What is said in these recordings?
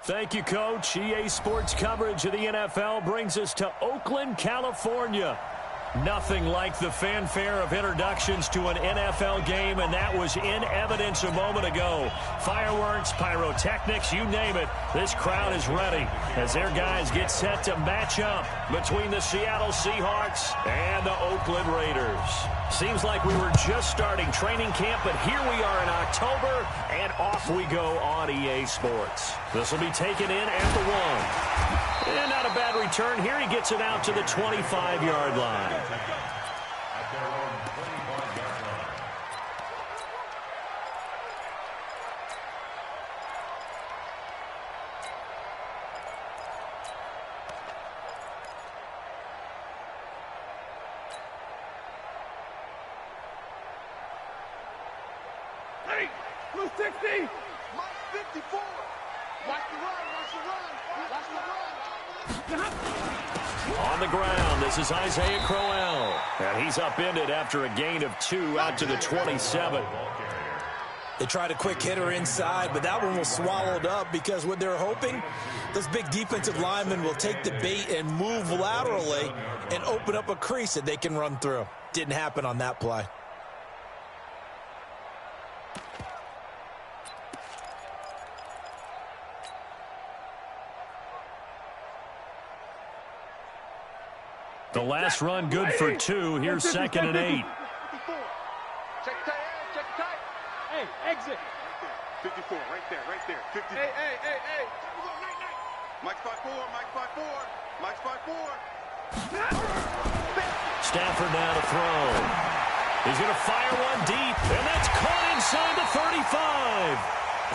Thank you, Coach. EA Sports coverage of the NFL brings us to Oakland, California. Nothing like the fanfare of introductions to an NFL game, and that was in evidence a moment ago. Fireworks, pyrotechnics, you name it. This crowd is ready as their guys get set to match up between the Seattle Seahawks and the Oakland Raiders. Seems like we were just starting training camp, but here we are in October, and off we go on EA Sports. This will be taken in at the 1. And not a bad return here. He gets it out to the 25-yard line. Hey, blue 60. Mike 54. Watch the run, watch the run, watch the run. On the ground, this is Isaiah Crowell. And he's upended after a gain of 2 out to the 27. They tried a quick hitter inside, but that one was swallowed up because what they're hoping, those big defensive linemen will take the bait and move laterally and open up a crease that they can run through. Didn't happen on that play. The last run good for 2. Here's 2nd and 8. Check tight, check tight. Hey, exit. 54, right there, right there. 54. Hey. Mike 5-4, Mike 5-4, Mike 5-4. Stafford now to throw. He's going to fire one deep, and that's caught inside the 35.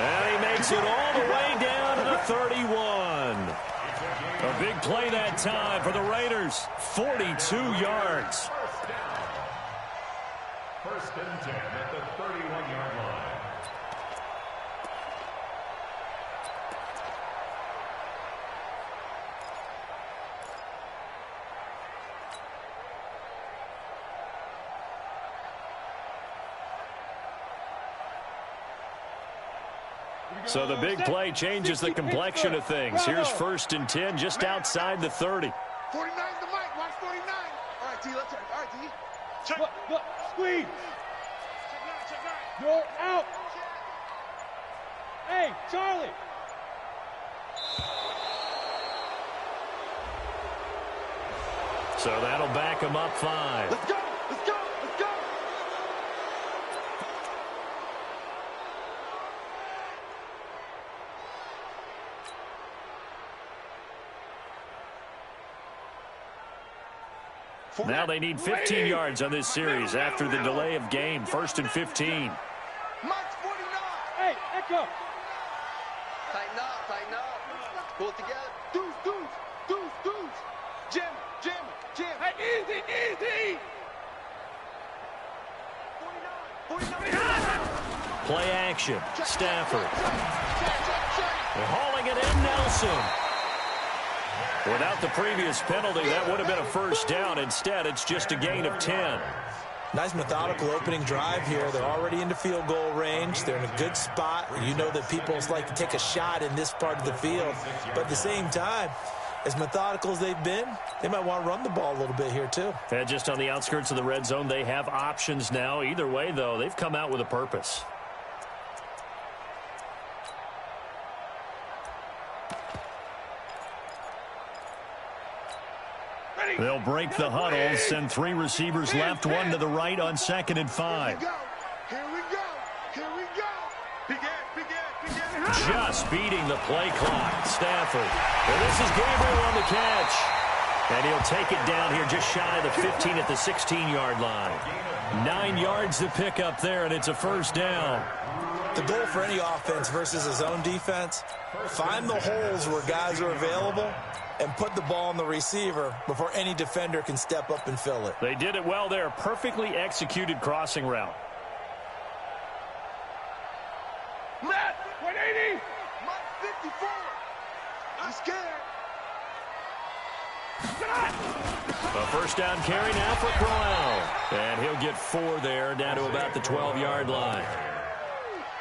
And he makes it all the way down to the 31. A big play that time for the Raiders. 42 yards. First and 10 at the 31-yard line. So the big play changes the complexion of things. Here's 1st and 10 just outside the 30. 49's the mic. Watch 49. All right, T. Let's check. All right, T. Check. Look. Squeeze. Check 9. Go out. Hey, Charlie. So that'll back him up 5. Let's go. Let's go. Let's go. Now they need 15 yards on this series after the delay of game. 1st and 15. Mike's 49. Hey, Echo. Tighten up. Pull it together. Deuce. Jim. Hey, easy. 49. Play action. Stafford. They're hauling it in. Nelson. Without the previous penalty, that would have been a first down. Instead, it's just a gain of 10. Nice methodical opening drive here. They're already into field goal range. They're in a good spot. You know that people like to take a shot in this part of the field. But at the same time, as methodical as they've been, they might want to run the ball a little bit here too. And just on the outskirts of the red zone, they have options now. Either way, though, they've come out with a purpose. They'll break the huddle, send 3 receivers left, 1 to the right on 2nd and 5. Here we go. Begin. Just beating the play clock. Stafford. And this is Gabriel on the catch. And he'll take it down here just shy of the 15 at the 16-yard line. 9 yards to pick up there, and it's a first down. The goal for any offense versus his own defense, find the holes where guys are available and put the ball on the receiver before any defender can step up and fill it. They did it well there. Perfectly executed crossing route. Matt, 180. Mike 54. I'm scared. A first down carry now for Crowell. And he'll get 4 there, down to about the 12-yard line.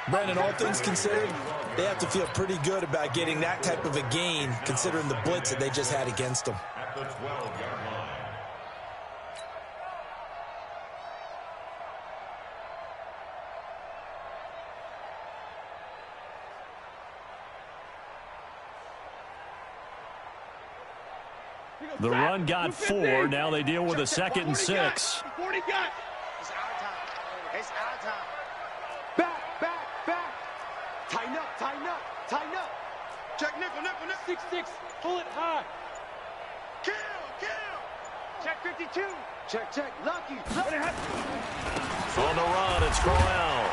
Brandon, all things considered, they have to feel pretty good about getting that type of a gain, considering the blitz that they just had against them. At the 12-yard line. The run got 4. Now they deal with a 2nd and 6. 40 got. It's our time. It's our time. Back. Tighten up. Check nickel. 6-6. Pull it high. Kill. Check 52. Check. Lucky. On the run, it's Crowell.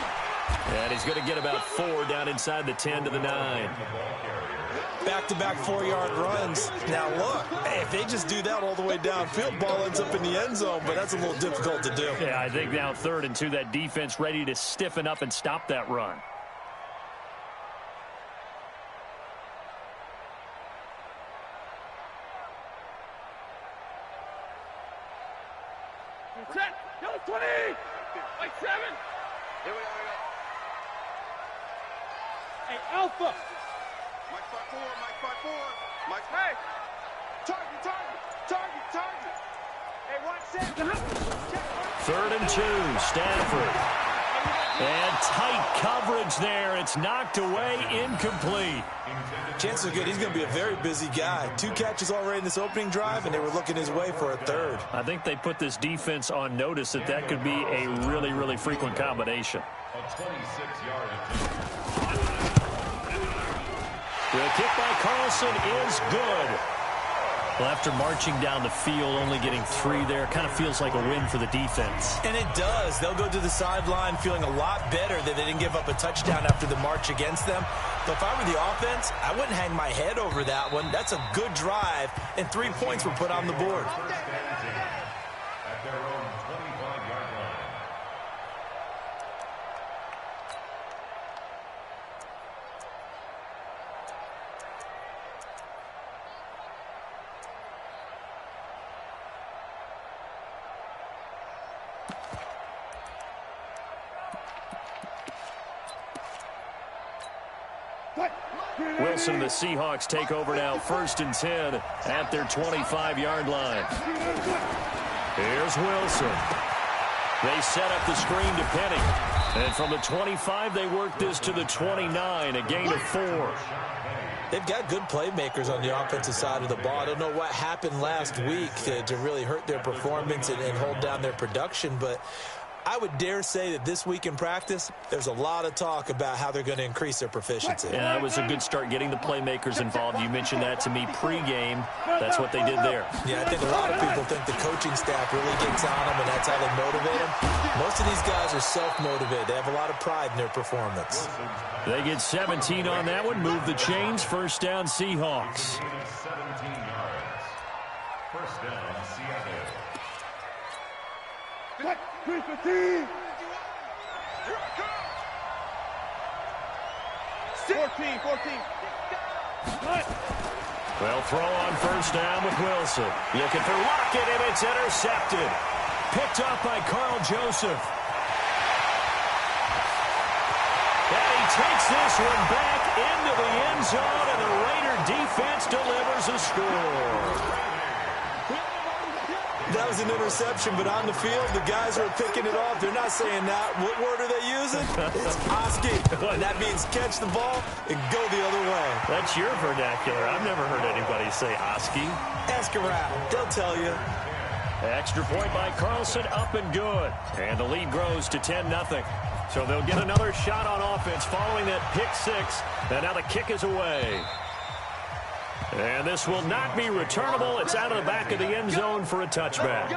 And he's going to get about 4 down inside the 10 to the 9. Back-to-back 4-yard runs. Now, look, hey, if they just do that all the way downfield, ball ends up in the end zone, but that's a little difficult to do. Yeah, I think now 3rd and 2, that defense ready to stiffen up and stop that run. Set. Go 20. Like 7. Here we go. Hey, Alpha. Mike 5-4. Mike, hey. Target. Hey, watch set. 3rd and 2, Stafford. And tight coverage there. It's knocked away, incomplete. Chances are good. He's going to be a very busy guy. 2 catches already in this opening drive, and they were looking his way for a 3rd. I think they put this defense on notice that could be a really, really frequent combination. A 26-yard attempt. The kick by Carlson is good. Well, after marching down the field, only getting 3 there, kind of feels like a win for the defense. And it does. They'll go to the sideline feeling a lot better that they didn't give up a touchdown after the march against them. But if I were the offense, I wouldn't hang my head over that one. That's a good drive, and 3 points were put on the board. At their own 25-yard line. Wilson and the Seahawks take over now, 1st and 10 at their 25-yard line. Here's Wilson. They set up the screen to Penny. And from the 25, they work this to the 29, a gain of 4. They've got good playmakers on the offensive side of the ball. I don't know what happened last week to really hurt their performance and hold down their production, but I would dare say that this week in practice, there's a lot of talk about how they're going to increase their proficiency. Yeah, that was a good start getting the playmakers involved. You mentioned that to me pregame. That's what they did there. Yeah, I think a lot of people think the coaching staff really gets on them, and that's how they motivate them. Most of these guys are self-motivated. They have a lot of pride in their performance. They get 17 on that one. Move the chains. 1st down, Seahawks. 17 yards. 1st down, Seattle. 14. Well, throw on 1st down with Wilson. Looking for Lockett, and it's intercepted. Picked up by Carl Joseph. And he takes this one back into the end zone, and the Raider defense delivers a score. That was an interception, but on the field, the guys who are picking it off, they're not saying that. What word are they using? It's Oski. And that means catch the ball and go the other way. That's your vernacular. I've never heard anybody say Oski. Ask around. They'll tell you. Extra point by Carlson, up and good. And the lead grows to 10-0. So they'll get another shot on offense following that pick 6. And now the kick is away. And this will not be returnable. It's out of the back of the end zone for a touchback.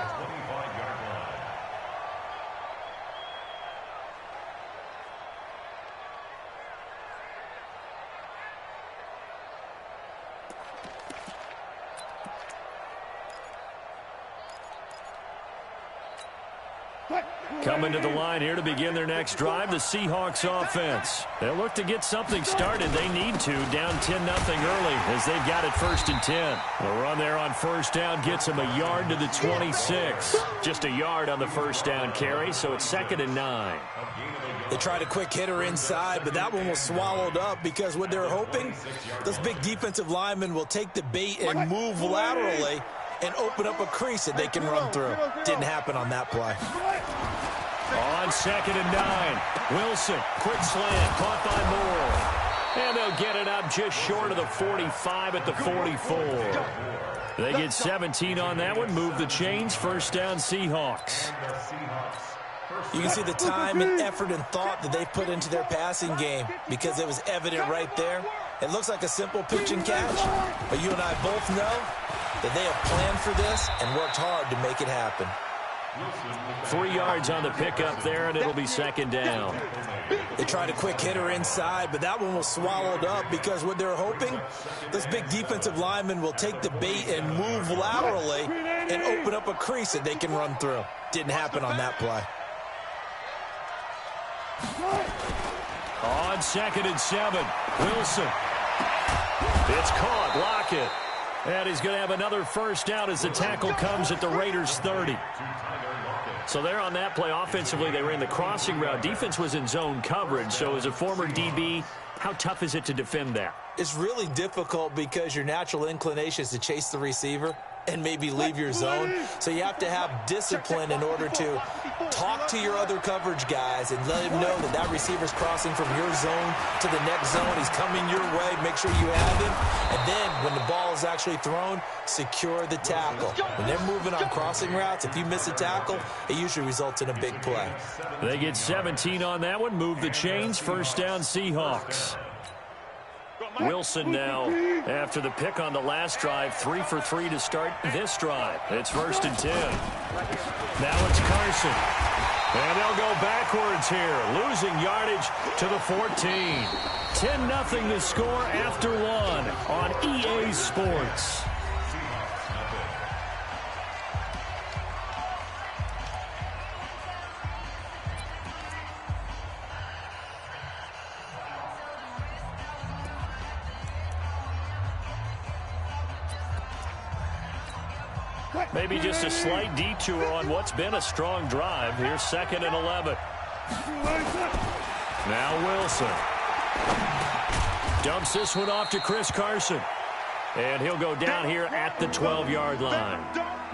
Coming to the line here to begin their next drive, the Seahawks offense. They'll look to get something started. They need to, down 10-0 early as they've got it 1st and 10. The run there on 1st down gets them a yard to the 26. Just a yard on the 1st down carry, so it's 2nd and 9. They tried a quick hitter inside, but that one was swallowed up because what they're hoping, those big defensive linemen will take the bait and move laterally and open up a crease that they can run through. Didn't happen on that play. On 2nd and 9, Wilson, quick slant, caught by Moore. And they'll get it up just short of the 45 at the 44. They get 17 on that one, move the chains, first down Seahawks. You can see the time and effort and thought that they put into their passing game because it was evident right there. It looks like a simple pitch and catch, but you and I both know that they have planned for this and worked hard to make it happen. 3 yards on the pickup there, and it'll be 2nd down. They tried a quick hitter inside, but that one was swallowed up because what they're hoping, those big defensive linemen will take the bait and move laterally and open up a crease that they can run through. Didn't happen on that play. On 2nd and 7, Wilson. It's caught, Lockett. And he's going to have another first down as the tackle comes at the Raiders' 30. So there on that play, offensively, they ran the crossing route. Defense was in zone coverage. So as a former DB, how tough is it to defend that? It's really difficult because your natural inclination is to chase the receiver and maybe leave your zone. So you have to have discipline in order to talk to your other coverage guys and let him know that that receiver's crossing from your zone to the next zone. He's coming your way. Make sure you have him. And then when the ball is actually thrown, secure the tackle. When they're moving on crossing routes, if you miss a tackle, it usually results in a big play. They get 17 on that one. Move the chains. First down Seahawks. Wilson now, after the pick on the last drive, 3 for 3 to start this drive. It's 1st and 10. Now it's Carson. And they'll go backwards here, losing yardage to the 14. 10-0 the score after 1 on EA Sports. Maybe just a slight detour on what's been a strong drive. Here's 2nd and 11. Now Wilson. Dumps this one off to Chris Carson. And he'll go down here at the 12-yard line.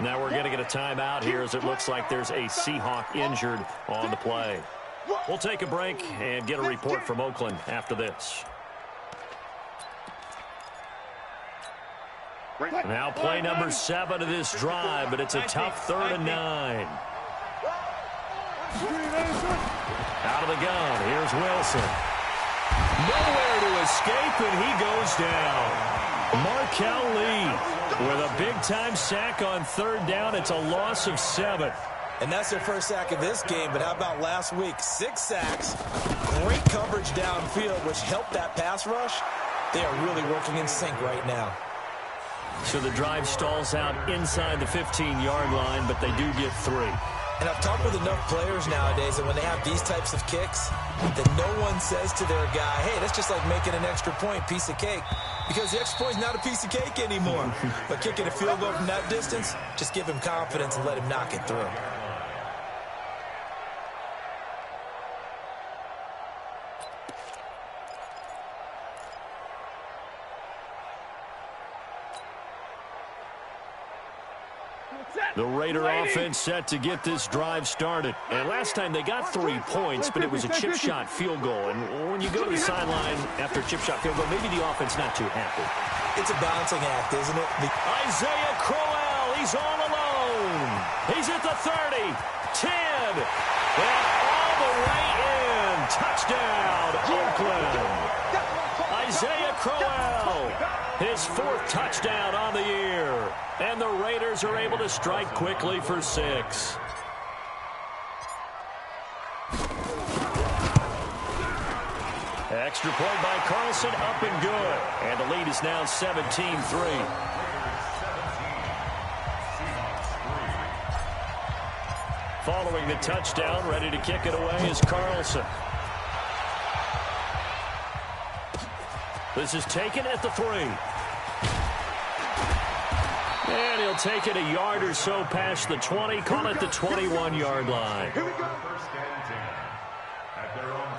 Now we're going to get a timeout here as it looks like there's a Seahawk injured on the play. We'll take a break and get a report from Oakland after this. Now play number 7 of this drive, but it's a tough 3rd and 9. Out of the gun, here's Wilson. Nowhere to escape, and he goes down. Markel Lee with a big-time sack on 3rd down. It's a loss of 7. And that's their first sack of this game, but how about last week? 6 sacks, great coverage downfield, which helped that pass rush. They are really working in sync right now. So the drive stalls out inside the 15-yard line, but they do get 3. And I've talked with enough players nowadays that when they have these types of kicks, that no one says to their guy, hey, that's just like making an extra point, piece of cake. Because the extra point is not a piece of cake anymore. But kicking a field goal from that distance, just give him confidence and let him knock it through. The Raider offense set to get this drive started. And last time they got 3 points, but it was a chip shot field goal. And when you go to the sideline after a chip shot field goal, maybe the offense not too happy. It's a balancing act, isn't it? Isaiah Crowell, he's all alone. He's at the 30, 10, and all the way in. Touchdown, Oakland. Isaiah Crowell, his 4th touchdown on the year. And the Raiders are able to strike quickly for 6. Extra point by Carlson, up and good. And the lead is now 17-3. Following the touchdown, ready to kick it away is Carlson. This is taken at the 3. And he'll take it a yard or so past the 20, call it the 21-yard line. First and 10 at their own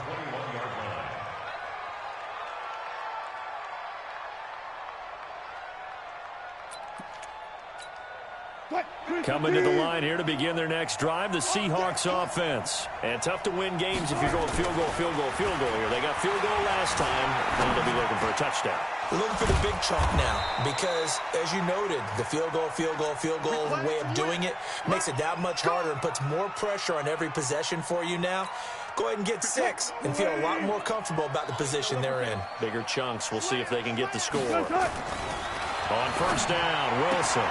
Coming to the line here to begin their next drive, the Seahawks offense. And tough to win games if you're going field goal, field goal, field goal here. They got field goal last time, and they'll be looking for a touchdown. We're looking for the big chunk now because, as you noted, the field goal way of doing it makes it that much harder and puts more pressure on every possession for you now. Go ahead and get 6 and feel a lot more comfortable about the position they're in. Bigger chunks. We'll see if they can get the score. On first down, Wilson.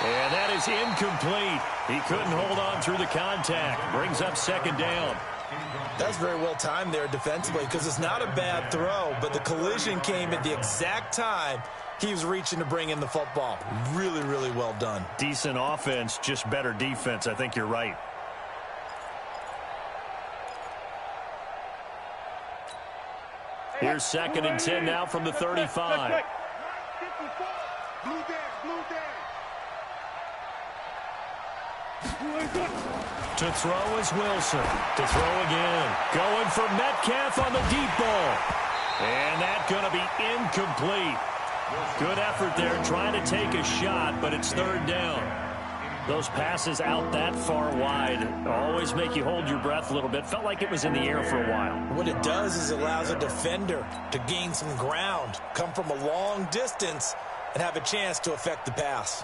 And that is incomplete. He couldn't hold on through the contact. Brings up second down. That's very well timed there defensively because it's not a bad throw, but the collision came at the exact time he was reaching to bring in the football. Really, really well done. Decent offense, just better defense. I think you're right. Here's second and 10 now from the 35. Blue down, blue down. To throw is Wilson. To throw again. Going for Metcalf on the deep ball. And that's going to be incomplete. Good effort there trying to take a shot, but it's third down. Those passes out that far wide always make you hold your breath a little bit. Felt like it was in the air for a while. What it does is it allows a defender to gain some ground, come from a long distance, and have a chance to affect the pass.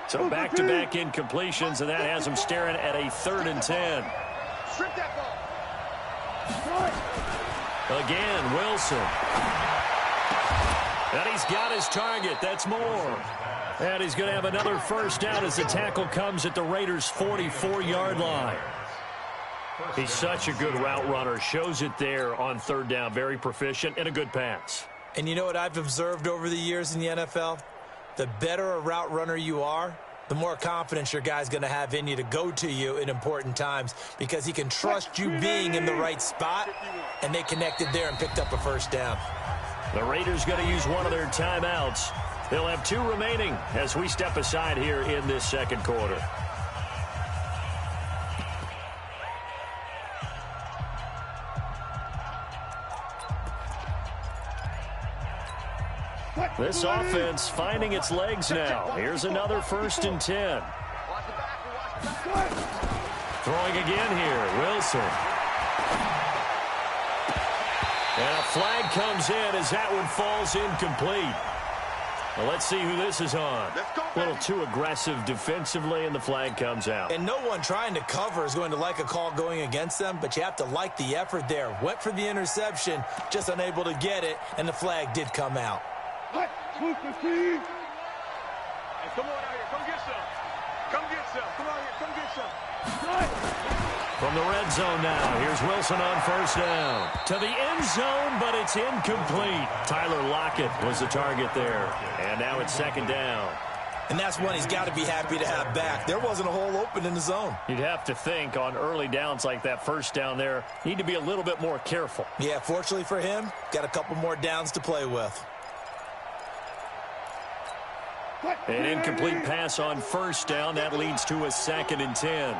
So back-to-back incompletions, and that has him staring at a 3rd and 10. Strip that ball. Again, Wilson. And he's got his target. That's more. And he's going to have another first down as the tackle comes at the Raiders' 44-yard line. He's such a good route runner. Shows it there on third down. Very proficient and a good pass. And you know what I've observed over the years in the NFL? The better a route runner you are, the more confidence your guy's going to have in you to go to you in important times because he can trust you being in the right spot, and they connected there and picked up a first down. The Raiders going to use one of their timeouts. They'll have 2 remaining as we step aside here in this second quarter. This offense finding its legs now. Here's another 1st and 10. Throwing again here, Wilson. And a flag comes in as that one falls incomplete. Well, let's see who this is on. A little too aggressive defensively, and the flag comes out. And no one trying to cover is going to like a call going against them, but you have to like the effort there. Went for the interception, just unable to get it, and the flag did come out. Hey, come on out here. Come get some. Come get some. Come on here. Come get some. From the red zone now, here's Wilson on first down. To the end zone, but it's incomplete. Tyler Lockett was the target there. And now it's second down. And that's one he's got to be happy to have back. There wasn't a hole open in the zone. You'd have to think on early downs like that first down there, need to be a little bit more careful. Yeah, fortunately for him, got a couple more downs to play with. An incomplete pass on first down. That leads to a 2nd and 10.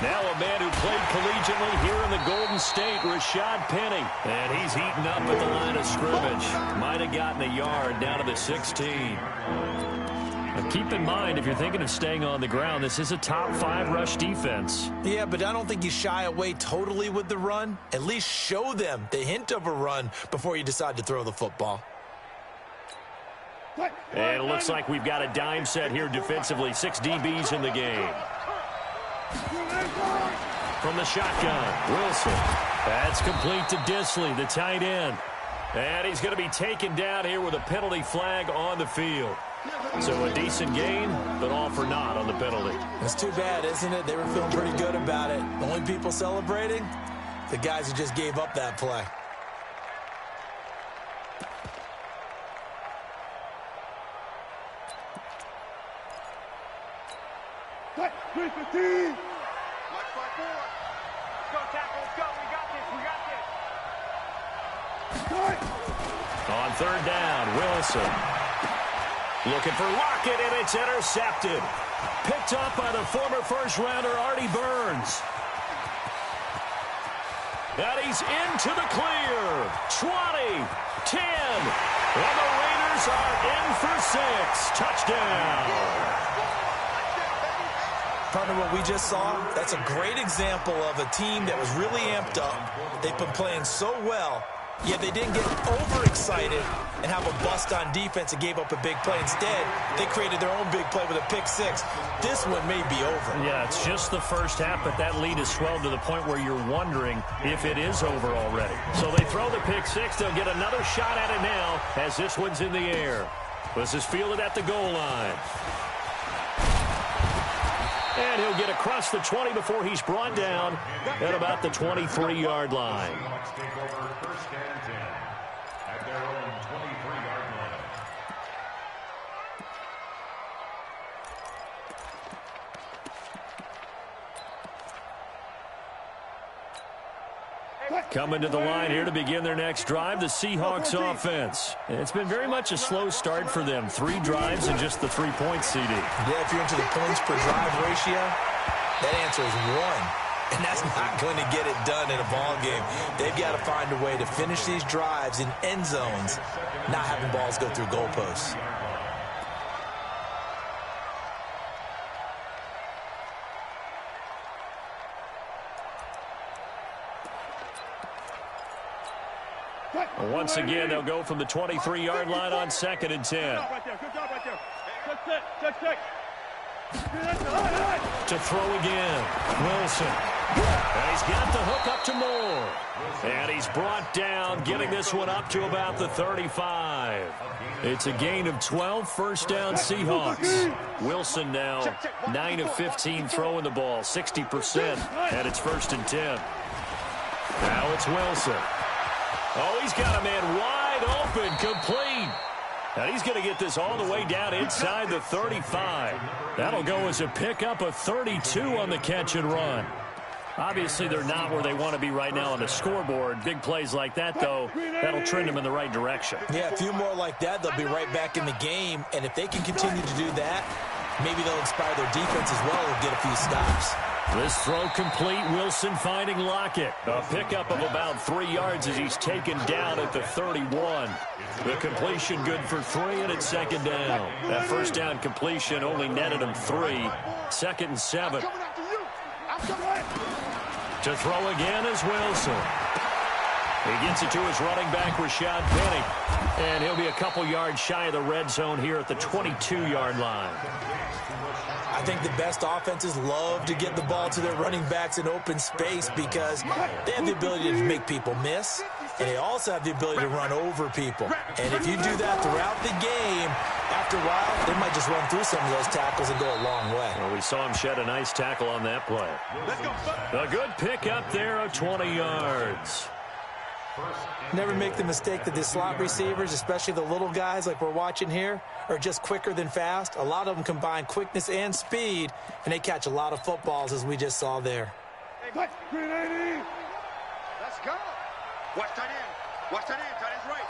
Now a man who played collegiately here in the Golden State, Rashad Penny. And he's heating up at the line of scrimmage. Might have gotten a yard down to the 16. Now keep in mind, if you're thinking of staying on the ground, this is a top 5 rush defense. Yeah, but I don't think you shy away totally with the run. At least show them the hint of a run before you decide to throw the football. And it looks like we've got a dime set here defensively. 6 DBs in the game. From the shotgun, Wilson. That's complete to Disley, the tight end. And he's going to be taken down here with a penalty flag on the field. So a decent gain, but all for naught on the penalty. It's too bad, isn't it? They were feeling pretty good about it. The only people celebrating, the guys who just gave up that play. Mike 5-4. Let's go, tackle. Let's go. We got this. We got this. On third down, Wilson. Looking for Lockett, and it's intercepted. Picked up by the former first-rounder Artie Burns. And he's into the clear. 20, 10, and the Raiders are in for 6. Touchdown. Partner, what we just saw, that's a great example of a team that was really amped up. They've been playing so well, yet they didn't get overexcited and have a bust on defense and gave up a big play. Instead, they created their own big play with a pick six. This one may be over. Yeah, it's just the first half, but that lead has swelled to the point where you're wondering if it is over already. So they throw the pick six. They'll get another shot at it now as this one's in the air. This is fielded at the goal line. And he'll get across the 20 before he's brought down at about the 23-yard line. Take over first and 10 at their own 23-yard line. Coming to the line here to begin their next drive, the Seahawks offense. It's been very much a slow start for them. 3 drives and just the 3 points, CD. Yeah, if you're into the points per drive ratio, that answer is 1. And that's not going to get it done in a ball game. They've got to find a way to finish these drives in end zones, not having balls go through goalposts. Once again, they'll go from the 23-yard line on 2nd and 10. To throw again, Wilson. And he's got the hook up to Moore. And he's brought down, getting this one up to about the 35. It's a gain of 12, first down Seahawks. Wilson now 9 of 15 throwing the ball, 60%, and it's 1st and 10. Now it's Wilson. Oh, he's got a man wide open, complete. And he's going to get this all the way down inside the 35. That'll go as a pickup of 32 on the catch and run. Obviously, they're not where they want to be right now on the scoreboard. Big plays like that, though, that'll trend them in the right direction. Yeah, a few more like that, they'll be right back in the game. And if they can continue to do that, maybe they'll inspire their defense as well and get a few stops. This throw complete. Wilson finding Lockett. A pickup of about 3 yards as he's taken down at the 31. The completion good for 3, and it's 2nd down. That first down completion only netted him 3. 2nd and 7. To throw again is Wilson. He gets it to his running back, Rashad Penny. And he'll be a couple yards shy of the red zone here at the 22-yard line. I think the best offenses love to get the ball to their running backs in open space because they have the ability to make people miss, and they also have the ability to run over people. And if you do that throughout the game, after a while, they might just run through some of those tackles and go a long way. Well, we saw him shed a nice tackle on that play. A good pick up there of 20 yards. Never make the mistake that the slot receivers, especially the little guys like we're watching here, are just quicker than fast. A lot of them combine quickness and speed, and they catch a lot of footballs, as we just saw there. Let's go. Watch tight end. Watch tight end. Tight end's right.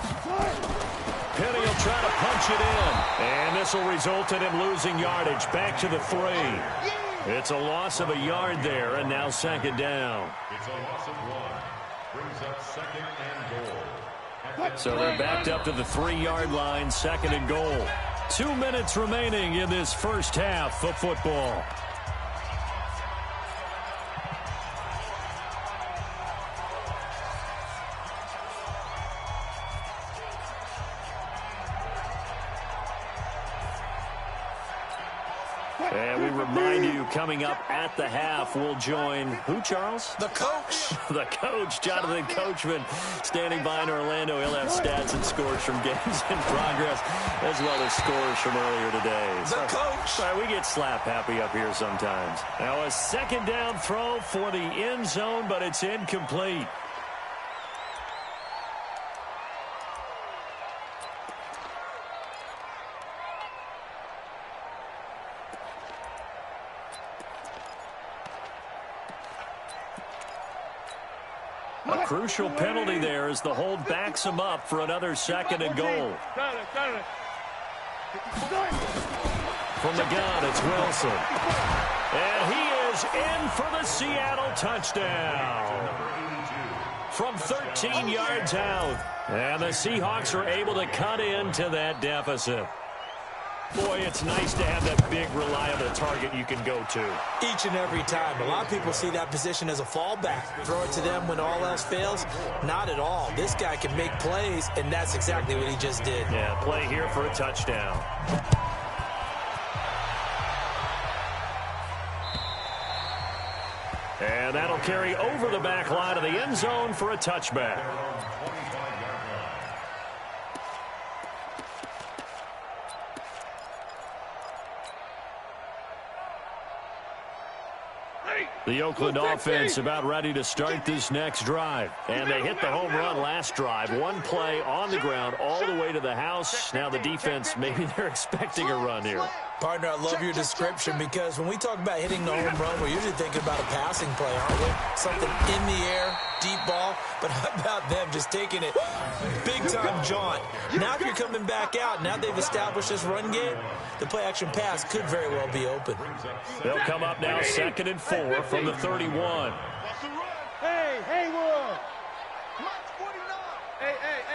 Penny will try to punch it in, and this will result in him losing yardage. Back to the 3. It's a loss of a yard there, and now 2nd down. It's a loss of 1. Brings up 2nd and goal. So they're backed up to the 3-yard line, 2nd and goal. 2 minutes remaining in this first half of football. And we remind you, coming up at the half, we'll join who, Charles? The coach. The coach, Jonathan Coachman, standing by in Orlando. He'll have stats and scores from games in progress, as well as scores from earlier today. The coach. Sorry, we get slap happy up here sometimes. Now a 2nd down throw for the end zone, but it's incomplete. A crucial penalty there as the hold backs him up for another 2nd and goal. From the gun, it's Wilson. And he is in for the Seattle touchdown. From 13 yards out. And the Seahawks are able to cut into that deficit. Boy, it's nice to have that big, reliable target you can go to. Each and every time. A lot of people see that position as a fallback. Throw it to them when all else fails. Not at all. This guy can make plays, and that's exactly what he just did. Yeah, play here for a touchdown. And that'll carry over the back line of the end zone for a touchback. The Oakland offense about ready to start this next drive. And they hit the home run last drive. One play on the ground all the way to the house. Now the defense, maybe they're expecting a run here. Partner, I love your description because when we talk about hitting the home run, we're usually thinking about a passing play, aren't we? Something in the air, deep ball. But how about them just taking it big-time jaunt? Now if you're coming back out, now they've established this run game, the play-action pass could very well be open. They'll come up now 2nd and 4 from the 31. Hey, Haywood. Mike 49. Hey. Hey.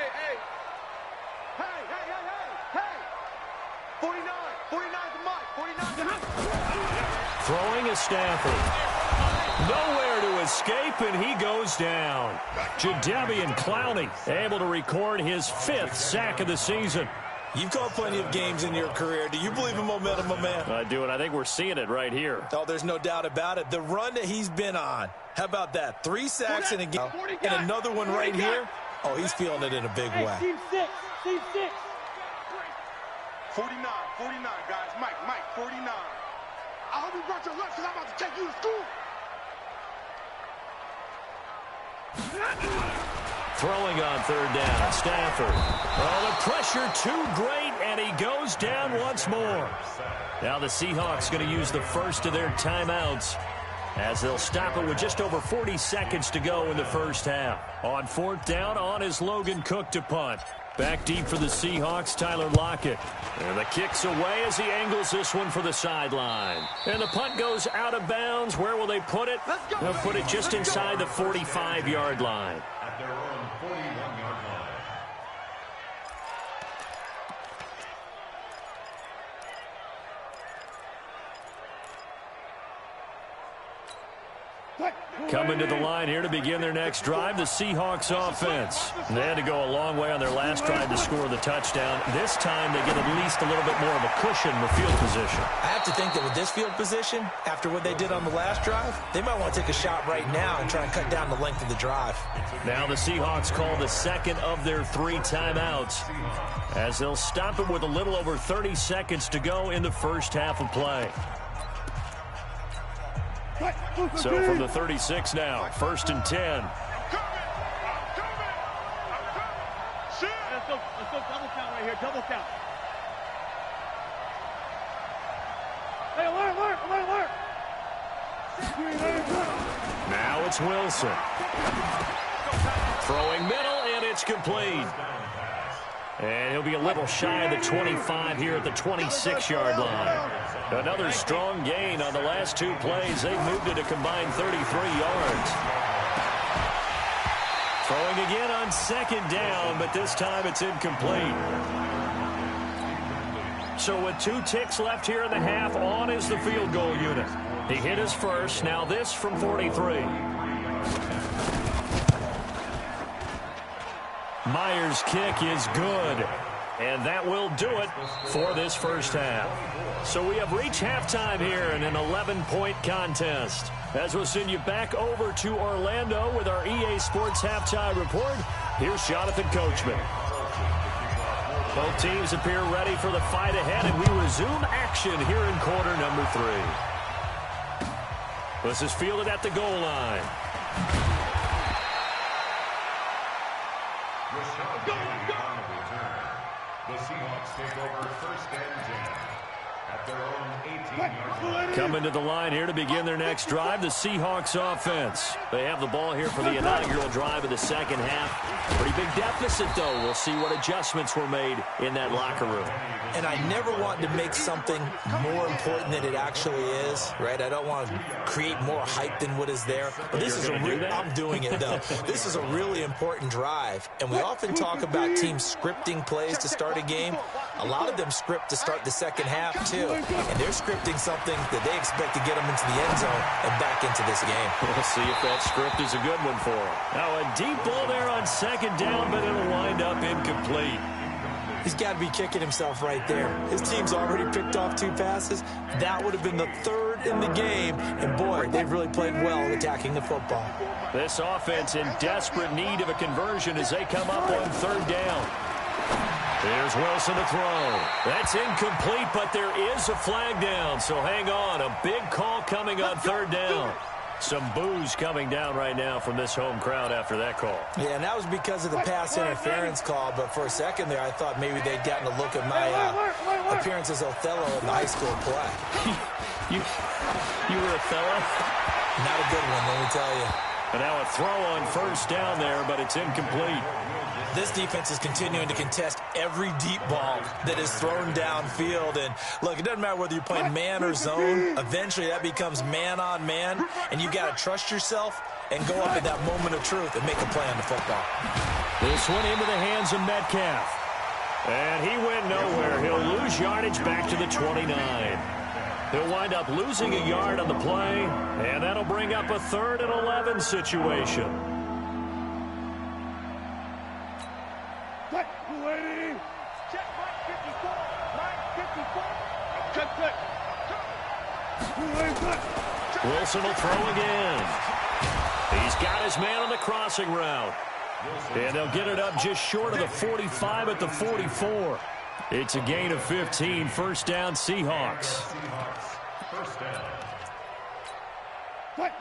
49 to Mike. 49 to Mike. Throwing is Stafford. Nowhere to escape, and he goes down. Jadeveon Clowney able to record his 5th sack of the season. You've called plenty of games in your career. Do you believe in momentum, my man? I do, and I think we're seeing it right here. Oh, there's no doubt about it. The run that he's been on. How about that? 3 sacks in a game, and another one right here. Oh, he's feeling it in a big way. Team 6. 49, guys. Mike, 49. I hope you brought your lunch because I'm about to take you to school. Throwing on 3rd down, Stafford. Oh, the pressure too great, and he goes down once more. Now the Seahawks going to use the first of their timeouts as they'll stop it with just over 40 seconds to go in the first half. On 4th down, on is Logan Cook to punt. Back deep for the Seahawks, Tyler Lockett. And the kick's away as he angles this one for the sideline. And the punt goes out of bounds. Where will they put it? They'll put it just inside the 45-yard line. At their own 41-yard line. Coming to the line here to begin their next drive, the Seahawks offense. And they had to go a long way on their last drive to score the touchdown. This time they get at least a little bit more of a cushion with field position. I have to think that with this field position, after what they did on the last drive, they might want to take a shot right now and try and cut down the length of the drive. Now the Seahawks call the second of their 3 timeouts as they'll stop it with a little over 30 seconds to go in the first half of play. So from the 36 now, 1st and 10. I'm coming. Let's go double count right here. Double count. Hey, alert. Now it's Wilson. Throwing middle, and it's complete. And he'll be a little shy of the 25 here at the 26-yard line. Another strong gain on the last 2 plays. They've moved it a combined 33 yards. Throwing again on 2nd down, but this time it's incomplete. So with 2 ticks left here in the half, on is the field goal unit. He hit his first. Now this from 43. Myers' kick is good. And that will do it for this first half. So we have reached halftime here in an 11-point contest. As we'll send you back over to Orlando with our EA Sports Halftime Report, here's Jonathan Coachman. Both teams appear ready for the fight ahead, and we resume action here in quarter number 3. This is fielded at the goal line. The Seahawks take over 1st and 10 at their own 18-yard line. Coming to the line here to begin their next drive, the Seahawks offense. They have the ball here for the inaugural drive of the second half. Pretty big deficit, though. We'll see what adjustments were made in that locker room. And I never want to make something more important than it actually is, right? I don't want to create more hype than what is there. But this is I'm doing it, though. This is a really important drive. And we often talk about teams scripting plays to start a game. A lot of them script to start the second half, too. And they're scripting something that they expect to get them into the end zone and back into this game. We'll see if that script is a good one for them. Now a deep ball there on second down, but it'll wind up incomplete. He's got to be kicking himself right there. His team's already picked off 2 passes. That would have been the 3rd in the game. And, boy, they've really played well attacking the football. This offense in desperate need of a conversion as they come up on 3rd down. Here's Wilson to throw. That's incomplete, but there is a flag down, so hang on. A big call coming on 3rd down. Some boos coming down right now from this home crowd after that call. Yeah, and that was because of the pass interference call, but for a second there I thought maybe they'd gotten a look at my appearance as Othello in the high school play. You were Othello? Not a good one, let me tell you. And now a throw on 1st down there, but it's incomplete. This defense is continuing to contest every deep ball that is thrown downfield. And, look, it doesn't matter whether you're playing man or zone. Eventually that becomes man-on-man, and you've got to trust yourself and go up at that moment of truth and make a play on the football. This one into the hands of Metcalf. And he went nowhere. He'll lose yardage back to the 29. He'll wind up losing a yard on the play, and that'll bring up a 3rd and 11 situation. Check Mike 54. Mike 54. Wilson will throw again. He's got his man on the crossing route. And they'll get it up just short of the 45 at the 44. It's a gain of 15. 1st down, Seahawks. First down. Mike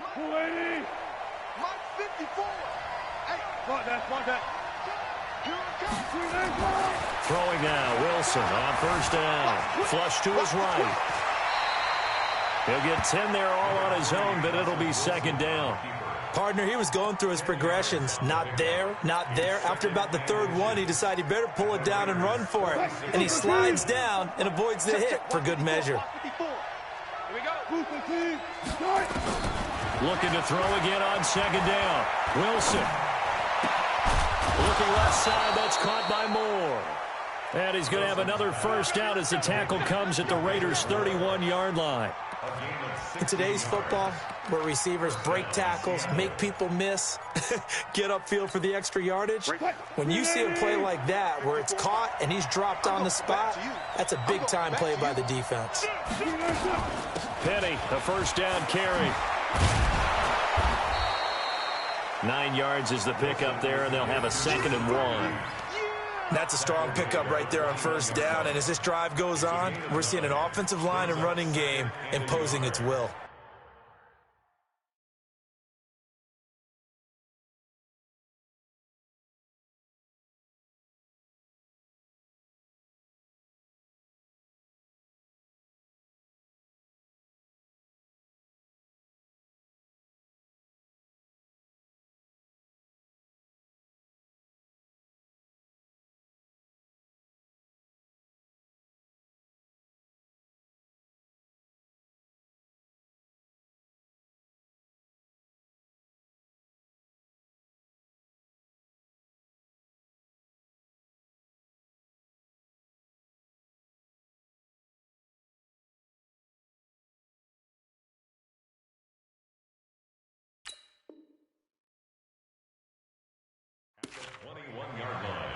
54. Hey, want that. Throwing now, Wilson on 1st down. Flush to his right. He'll get 10 there all on his own, but it'll be 2nd down. Partner, he was going through his progressions. Not there, not there. After about the 3rd one, he decided he better pull it down and run for it. And he slides down and avoids the hit for good measure. Here we go. Looking to throw again on 2nd down. Wilson. Looking left side, that's caught by Moore. And he's going to have another 1st down as the tackle comes at the Raiders' 31-yard line. In today's football, where receivers break tackles, make people miss, get upfield for the extra yardage, when you see a play like that where it's caught and he's dropped on the spot, that's a big-time play by the defense. Penny, a 1st down carry. 9 yards is the pickup there, and they'll have a 2nd and 1. That's a strong pickup right there on 1st down, and as this drive goes on, we're seeing an offensive line and running game imposing its will. At the 21-yard line.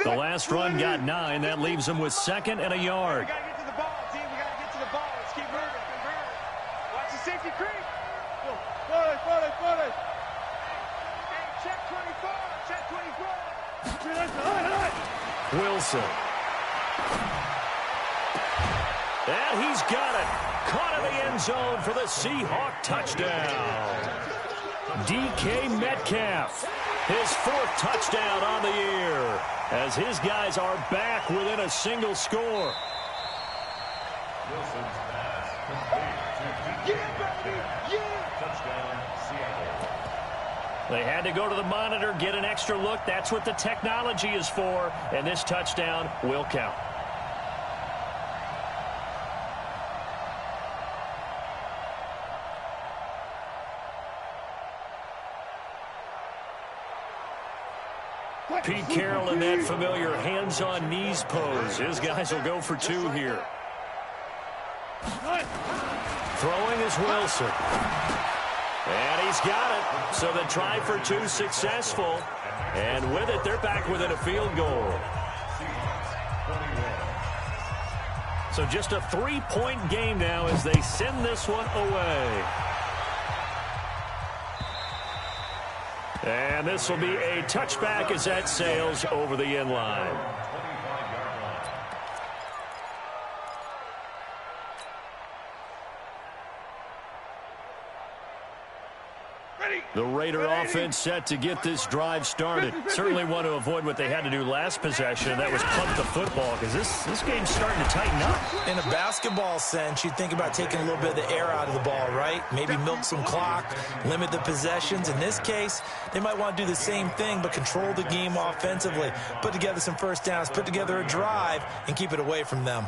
The last run got 9. That leaves them with 2nd and a yard. We got to get to the ball, team. We got to get to the ball. Let's keep moving. Watch the safety creep. Forward. Hey, check 24. Check 24. Wilson. And he's got it. Caught in the end zone for the Seahawk touchdown. DK Metcalf, his 4th touchdown on the year, as his guys are back within a single score. Wilson's pass complete to touchdown, Seattle. They had to go to the monitor, get an extra look. That's what the technology is for, and this touchdown will count. Pete Carroll in that familiar hands-on knees pose. His guys will go for 2 here. Throwing is Wilson. And he's got it. So the try for 2 successful. And with it, they're back within a field goal. So just a 3-point game now as they send this one away. And this will be a touchback as that sails over the end line. The Raider offense set to get this drive started. Certainly want to avoid what they had to do last possession, and that was punt the football, because this game's starting to tighten up. In a basketball sense, you think about taking a little bit of the air out of the ball, right? Maybe milk some clock, limit the possessions. In this case, they might want to do the same thing, but control the game offensively. Put together some first downs, put together a drive, and keep it away from them.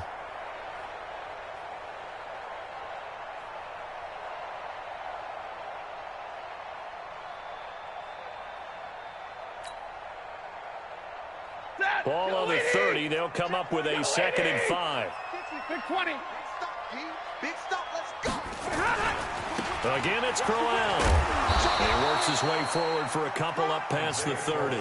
Ball on the 30. They'll come up with a 2nd and 5. Big 20. Big stop. Let's go. Again, it's Crowell. He works his way forward for a couple up past the 30.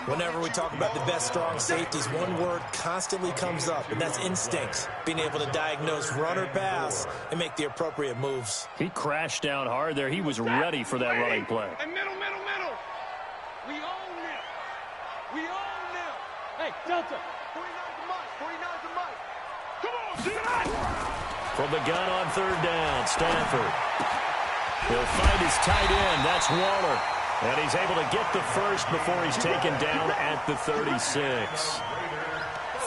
Whenever we talk about the best strong safeties, one word constantly comes up, and that's instincts. Being able to diagnose run or pass and make the appropriate moves. He crashed down hard there. He was ready for that running play. And middle. We own them. We own them. Hey, Delta. 49's a must. 49's a must. Come on, see it. From the gun on 3rd down, Stanford. He'll find his tight end. That's Waller. And he's able to get the first before he's taken down at the 36.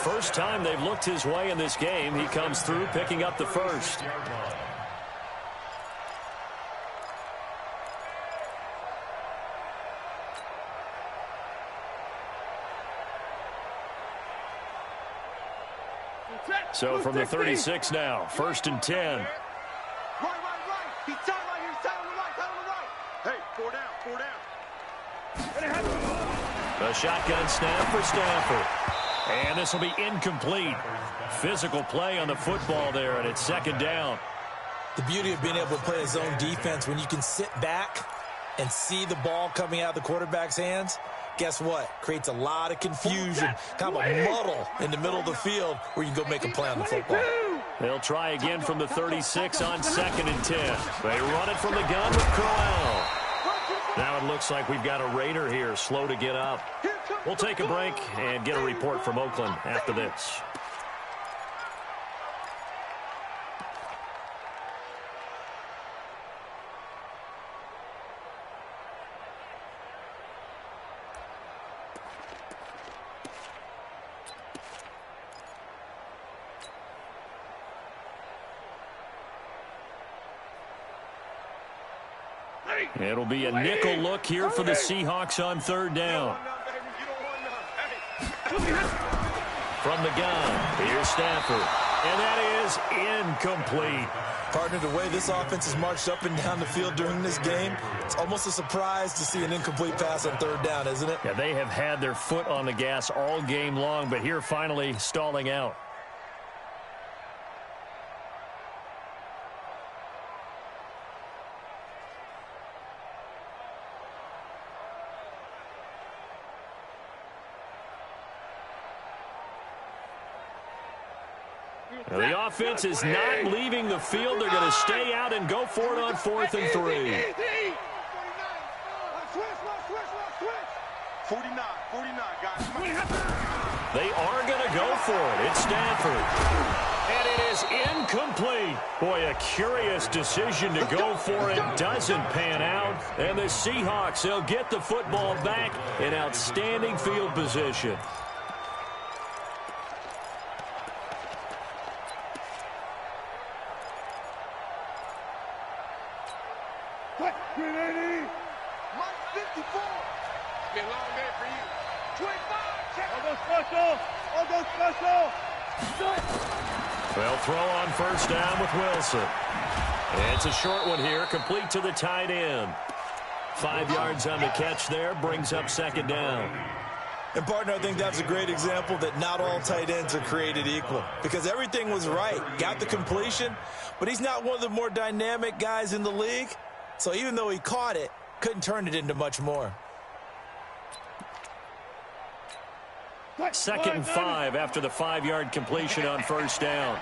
First time they've looked his way in this game. He comes through picking up the first. So from the 36 now, 1st and 10. Right. He's tight right here. He's tight on the right. Hey, 4 down. A shotgun snap for Stanford. And this will be incomplete. Physical play on the football there, and it's 2nd down. The beauty of being able to play a zone defense when you can sit back and see the ball coming out of the quarterback's hands. Guess what? Creates a lot of confusion, kind of a muddle in the middle of the field where you can go make a play on the football. They'll try again from the 36 on 2nd and 10. They run it from the gun with Crowell. Now it looks like we've got a Raider here, slow to get up. We'll take a break and get a report from Oakland after this. It'll be a nickel look here for the Seahawks on 3rd down. From the gun, here's Stanford. And that is incomplete. Partner, the way this offense has marched up and down the field during this game, it's almost a surprise to see an incomplete pass on 3rd down, isn't it? Yeah, they have had their foot on the gas all game long, but here finally stalling out. Now, the offense is not leaving the field. They're going to stay out and go for it on 4th and 3. 49, guys. They are going to go for it. It's Stanford. And it is incomplete. Boy, a curious decision to go for it. Doesn't pan out. And the Seahawks, they'll get the football back in outstanding field position. Mike 54. It's been a long day for you. 25. Check. I'll go special. I'll go special. They'll throw on first down with Wilson. It's a short one here, complete to the tight end. 5 yards on the catch there, brings up second down. And, partner, I think that's a great example that not all tight ends are created equal, because everything was right. Got the completion, but he's not one of the more dynamic guys in the league. So even though he caught it, couldn't turn it into much more. 2nd and 5 after the 5-yard completion on first down.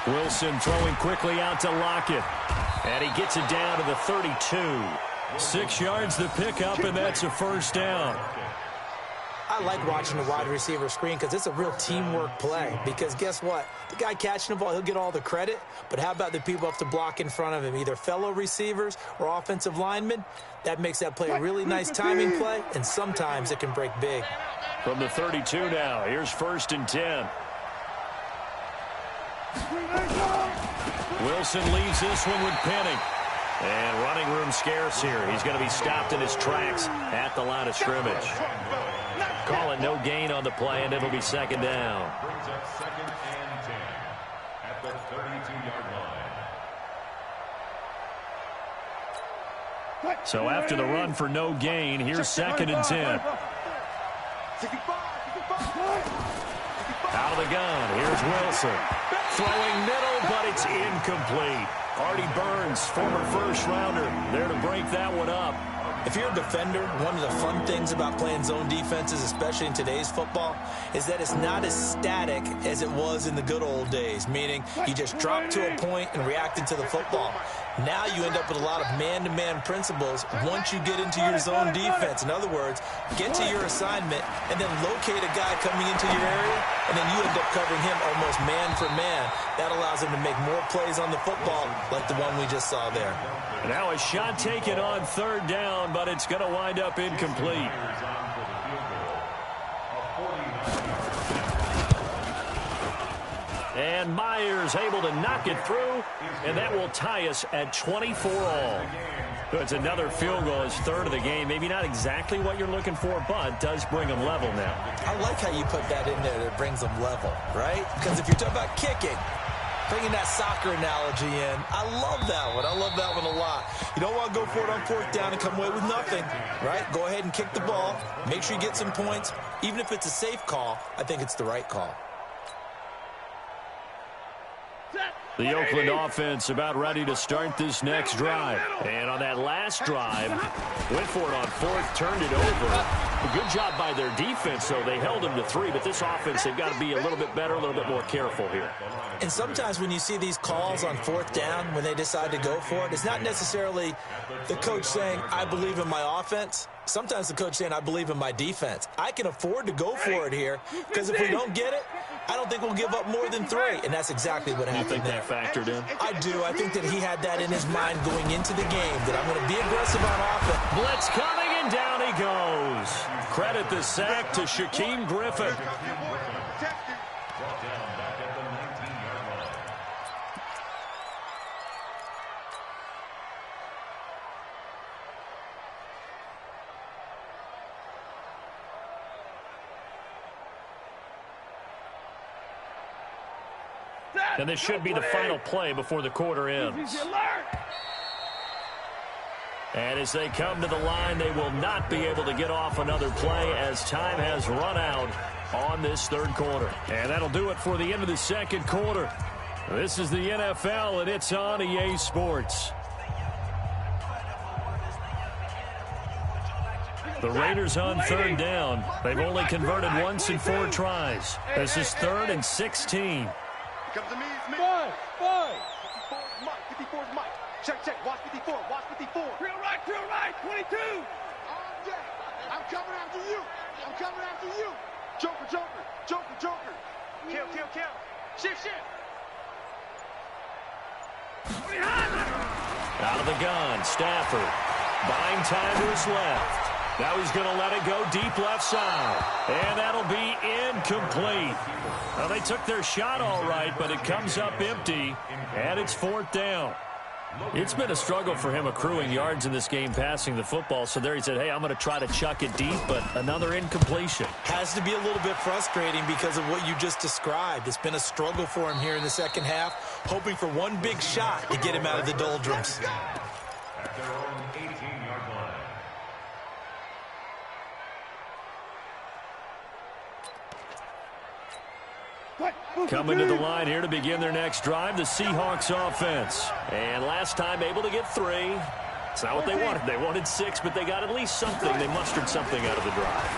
Wilson throwing quickly out to Lockett. And he gets it down to the 32. 6 yards the pickup, and that's a first down. I like watching the wide receiver screen because it's a real teamwork play. Because guess what? The guy catching the ball, he'll get all the credit. But how about the people have to block in front of him, either fellow receivers or offensive linemen? That makes that play a really nice timing play, and sometimes it can break big. From the 32 now, here's 1st and 10. Wilson leaves this one with Penning. And running room scarce here. He's going to be stopped in his tracks at the line of scrimmage. Call it no gain on the play, and it'll be second down. Brings up 2nd and 10 at the 32-yard line. So after the run for no gain, here's 2nd and 10. Out of the gun, here's Wilson. Throwing middle, but it's incomplete. Artie Burns, former first-rounder, there to break that one up. If you're a defender, one of the fun things about playing zone defenses, especially in today's football, is that it's not as static as it was in the good old days, meaning you just drop to a point and reacted to the football. Now you end up with a lot of man-to-man principles once you get into your zone defense. In other words, get to your assignment and then locate a guy coming into your area, and then you end up covering him almost man for man. That allows him to make more plays on the football like the one we just saw there. Now a shot taken on 3rd down, but it's going to wind up incomplete. And Myers able to knock it through, and that will tie us at 24 all. It's another field goal, his 3rd of the game. Maybe not exactly what you're looking for, but does bring them level now. I like how you put that in there that brings them level, right? Because if you're talking about kicking, bringing that soccer analogy in, I love that one. I love that one a lot. You don't want to go for it on 4th down and come away with nothing, right? Go ahead and kick the ball. Make sure you get some points. Even if it's a safe call, I think it's the right call. The Oakland offense about ready to start this next drive. And on that last drive, went for it on 4th, turned it over. A good job by their defense, though. They held them to 3, but this offense, they've got to be a little bit better, a little bit more careful here. And sometimes when you see these calls on 4th down, when they decide to go for it, it's not necessarily the coach saying, I believe in my offense. Sometimes the coach saying, I believe in my defense. I can afford to go for it here, because if we don't get it, I don't think we'll give up more than 3. And that's exactly what happened there. You think that factored in? I do. I think that he had that in his mind going into the game, that I'm going to be aggressive on offense. Blitz coming, and down he goes. Credit the sack to Shaquem Griffin. And this should be the final play before the quarter ends. And as they come to the line, they will not be able to get off another play as time has run out on this 3rd quarter. And that'll do it for the end of the 2nd quarter. This is the NFL, and it's on EA Sports. The Raiders on 3rd down. They've only converted once in 4 tries. This is 3rd and 16. Comes to me, it's me. 5. 54 is Mike. 54 is Mike. Check. Watch 54. Watch 54. Real right. 22. I'm coming after you. I'm coming after you. Joker, Joker, Joker, Joker. Kill, kill, kill. Shift, shift. Out of the gun, Stafford. Buying time to his left. Now he's going to let it go deep left side. And that'll be incomplete. Well, they took their shot all right, but it comes up empty, and it's 4th down. It's been a struggle for him accruing yards in this game passing the football. So there he said, hey, I'm going to try to chuck it deep, but another incompletion. Has to be a little bit frustrating because of what you just described. It's been a struggle for him here in the second half, hoping for one big shot to get him out of the doldrums. At their own 18-yard line. Coming to the line here to begin their next drive, the Seahawks offense. And last time able to get 3. It's not what they wanted. They wanted 6, but they got at least something. They mustered something out of the drive.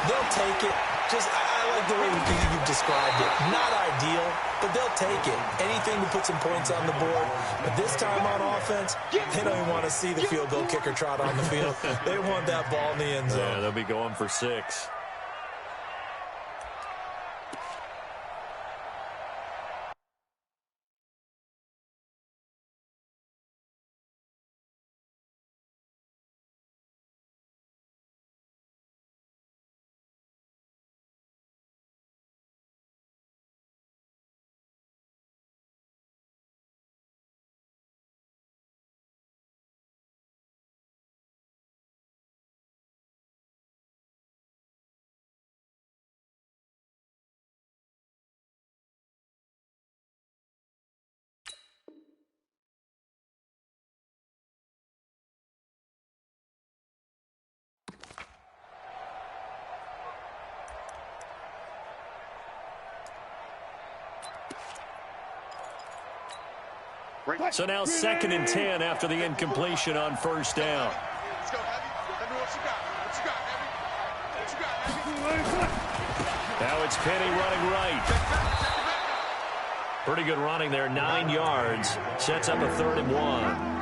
They'll take it. I like the way you've described it. Not ideal, but they'll take it. Anything to put some points on the board. But this time on offense, they don't even want to see the field goal kicker trot on the field. They want that ball in the end zone. Yeah, they'll be going for 6. So now 2nd and 10 after the incompletion on 1st down. Let's go, Heavy. Let me know what you got. What you got, Heavy? What you got, Heavy? Now it's Penny running right. Pretty good running there, 9 yards. Sets up a 3rd and 1.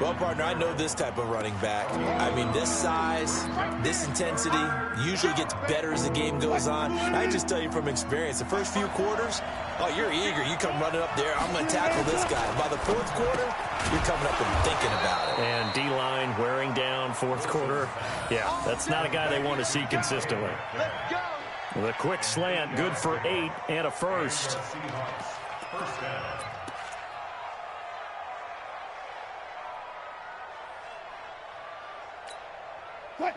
Well, partner, I know this type of running back. I mean, this size, this intensity usually gets better as the game goes on. I just tell you from experience, the first few quarters, oh, you're eager. You come running up there, I'm going to tackle this guy. By the 4th quarter, you're coming up and thinking about it. And D-line wearing down 4th quarter. Yeah, that's not a guy they want to see consistently. The quick slant, good for 8 and a first. First down.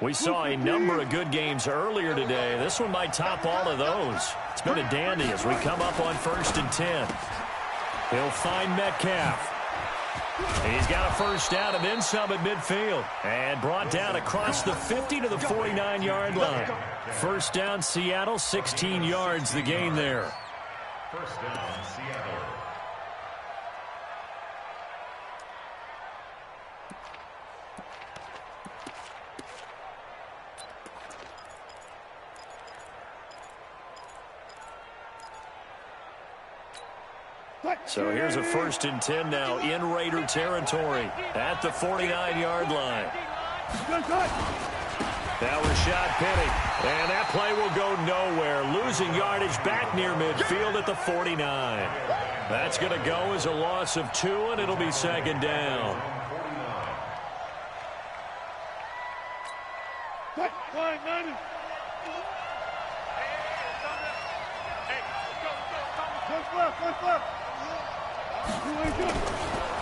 We saw a number of good games earlier today. This one might top all of those. It's been a dandy as we come up on 1st and 10. He'll find Metcalf. He's got a first down and then some at midfield. And brought down across the 50 to the 49-yard line. First down, Seattle, 16 yards the gain there. First down, Seattle. So here's a 1st and 10 now in Raider territory at the 49-yard line. Now Rashad Penny, and that play will go nowhere. Losing yardage back near midfield at the 49. That's going to go as a loss of 2, and it'll be 2nd down.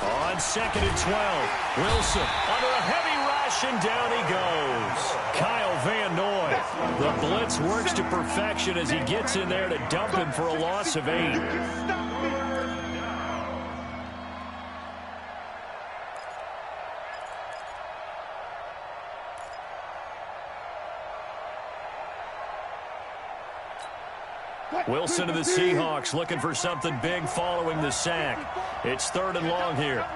On 2nd and 12, Wilson under a heavy rush, and down he goes. Kyle Van Noy. The blitz works to perfection as he gets in there to dump him for a loss of 8. Wilson to the Seahawks looking for something big following the sack. It's 3rd and long here.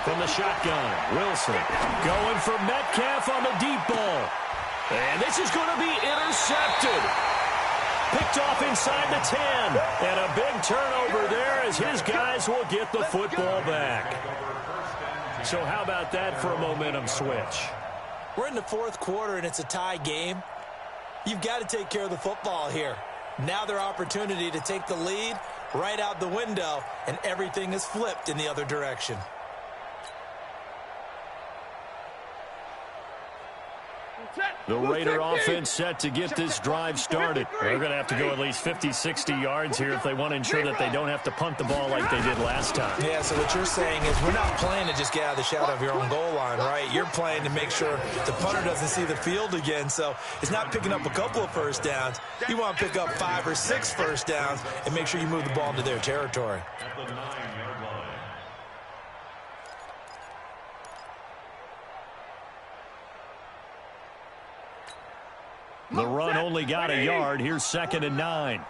From the shotgun, Wilson going for Metcalf on the deep ball. And this is going to be intercepted. Picked off inside the 10. And a big turnover there as his guys will get the football back. So how about that for a momentum switch? We're in the fourth quarter, and it's a tie game. You've got to take care of the football here. Now their opportunity to take the lead right out the window, and everything is flipped in the other direction. The Raider offense set to get this drive started. They're going to have to go at least 50, 60 yards here if they want to ensure that they don't have to punt the ball like they did last time. Yeah, so what you're saying is we're not playing to just get out of the shadow of your own goal line, right? You're playing to make sure the punter doesn't see the field again. So it's not picking up a couple of first downs. You want to pick up 5 or 6 first downs and make sure you move the ball into their territory. At the 9-yard line. The run only got a yard. Here's 2nd and 9.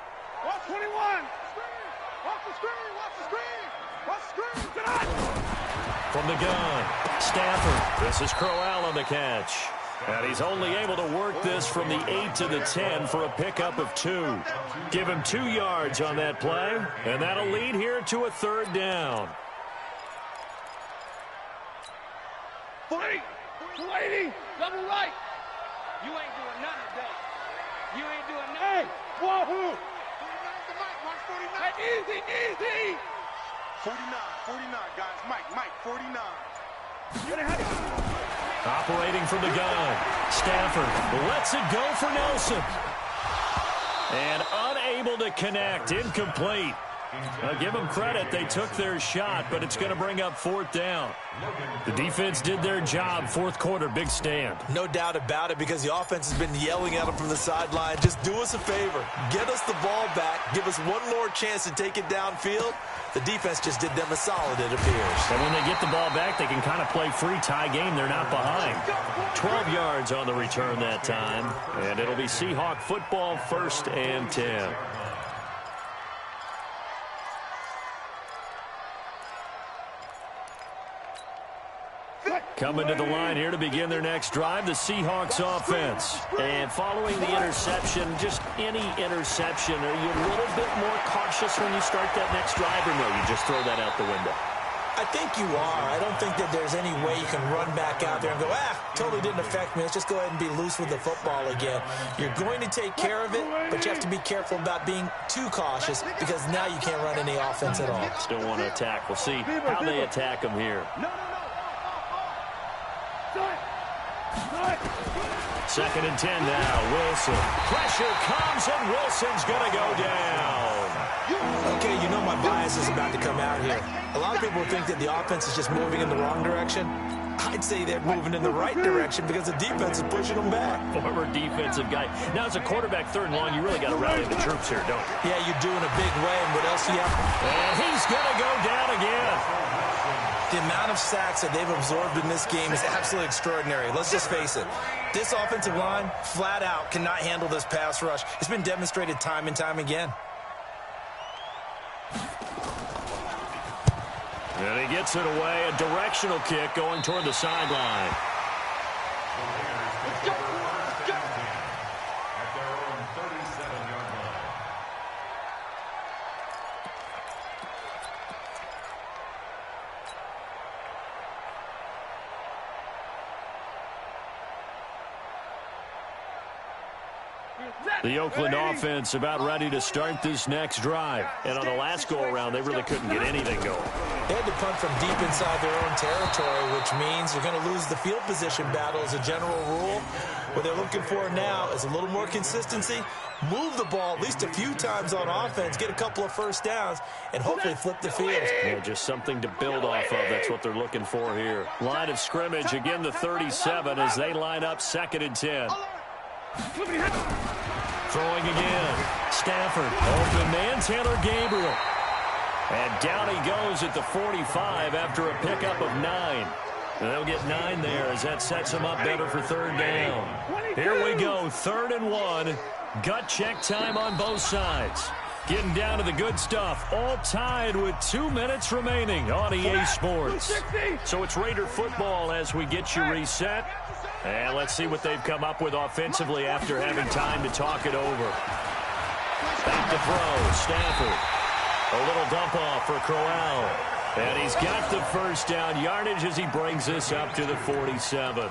Watch 21. Watch the screen. Watch the screen. Watch the screen. Get out. From the gun, Stafford. This is Crowell on the catch. And he's only able to work this from the 8 to the 10 for a pickup of 2. Give him 2 yards on that play, and that'll lead here to a 3rd down. 40. 280. Double right. You ain't doing nothing today. You ain't doing nothing. Hey, wahoo! 49 to Mike. Watch 49. Hey, easy. 49, guys. Mike, 49. Operating from the gun, Stafford lets it go for Nelson. And unable to connect, incomplete. Give them credit, they took their shot, but it's going to bring up 4th down. The defense did their job, 4th quarter, big stand. No doubt about it, because the offense has been yelling at them from the sideline. Just do us a favor. Get us the ball back. Give us one more chance to take it downfield. The defense just did them a solid, it appears. And when they get the ball back, they can kind of play free tie game. They're not behind. 12 yards on the return that time. And it'll be Seahawk football, 1st and 10. Coming to the line here to begin their next drive, the Seahawks offense. And following the interception, just any interception, are you a little bit more cautious when you start that next drive, or no, you just throw that out the window? I think you are. I don't think that there's any way you can run back out there and go, totally didn't affect me. Let's just go ahead and be loose with the football again. You're going to take care of it, but you have to be careful about being too cautious, because now you can't run any offense at all. Still want to attack. We'll see how they attack them here. 2nd and 10 now. Wilson. Pressure comes, and Wilson's going to go down. Okay, you know my bias is about to come out here. A lot of people think that the offense is just moving in the wrong direction. I'd say they're moving in the right direction because the defense is pushing them back. Former defensive guy. Now, as a quarterback, 3rd and long, you really got to rally the troops here, don't you? Yeah, you do in a big way, and what else do you have? And he's going to go down again. The amount of sacks that they've absorbed in this game is absolutely extraordinary. Let's just face it. This offensive line, flat out, cannot handle this pass rush. It's been demonstrated time and time again. And he gets it away. A directional kick going toward the sideline. Let's go. At their own 37-yard line. The Oakland offense about ready to start this next drive. And on the last go-around, they really couldn't get anything going. They had to punt from deep inside their own territory, which means they're going to lose the field position battle as a general rule. What they're looking for now is a little more consistency, move the ball at least a few times on offense, get a couple of first downs, and hopefully flip the field. Yeah, just something to build off of. That's what they're looking for here. Line of scrimmage, again the 37 as they line up 2nd and 10. Throwing again. Stafford. Open man, Taylor Gabriel. And down he goes at the 45 after a pickup of 9. And they'll get 9 there as that sets them up better for 3rd down. Here we go, 3rd and 1. Gut check time on both sides. Getting down to the good stuff. All tied with 2 minutes remaining on EA Sports. So it's Raider football as we get you reset. And let's see what they've come up with offensively after having time to talk it over. Back to throw, Stafford. A little dump off for Crowell. And he's got the first down yardage as he brings this up to the 47.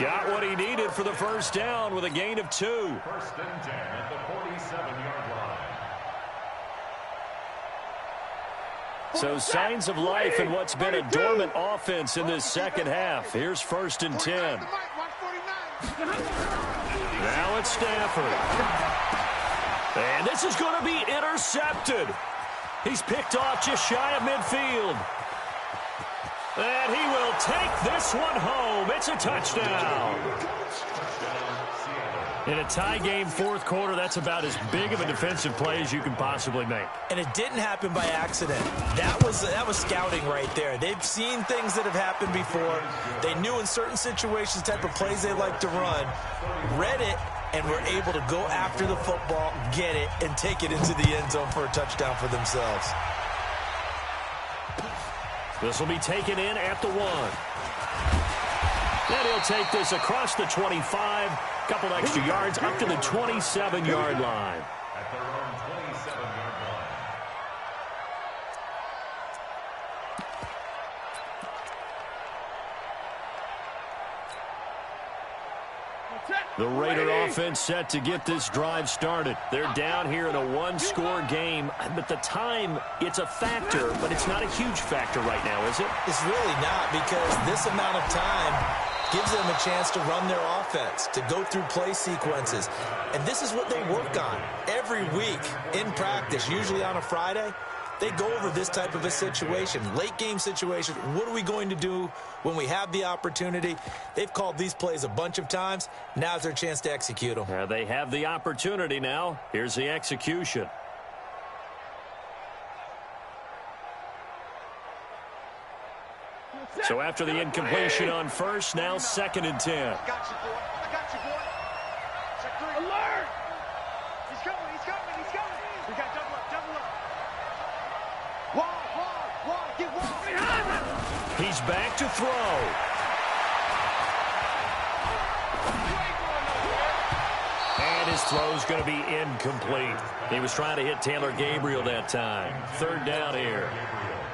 Got what he needed for the first down with a gain of 2. First and 10 at the 47-yard line. So signs of life in what's been a dormant offense in this second half. Here's first and 10. Now it's Stafford. And this is going to be intercepted. He's picked off just shy of midfield. And he will take this one home. It's a touchdown. In a tie game, fourth quarter, that's about as big of a defensive play as you can possibly make. And it didn't happen by accident. That was scouting right there. They've seen things that have happened before. They knew in certain situations the type of plays they like to run, read it, and were able to go after the football, get it, and take it into the end zone for a touchdown for themselves. This will be taken in at the 1. And he'll take this across the 25. Couple extra yards up to the 27-yard line. At their own 27-yard line. The Raider offense set to get this drive started. They're down here in a one-score game. But the time, it's a factor, but it's not a huge factor right now, is it? It's really not, because this amount of time gives them a chance to run their offense, to go through play sequences. And this is what they work on every week in practice, usually on a Friday. They go over this type of a situation, late game situation. What are we going to do when we have the opportunity? They've called these plays a bunch of times. Now's their chance to execute them. They have the opportunity now. Here's the execution. So after the incompletion on first, now second and 10. I got you, boy. I got you, boy. Check 3. Alert! He's coming, he's coming, he's coming. We got double up, double up. Wall, get wall. He's back to throw. And his throw's going to be incomplete. He was trying to hit Taylor Gabriel that time. Third down here.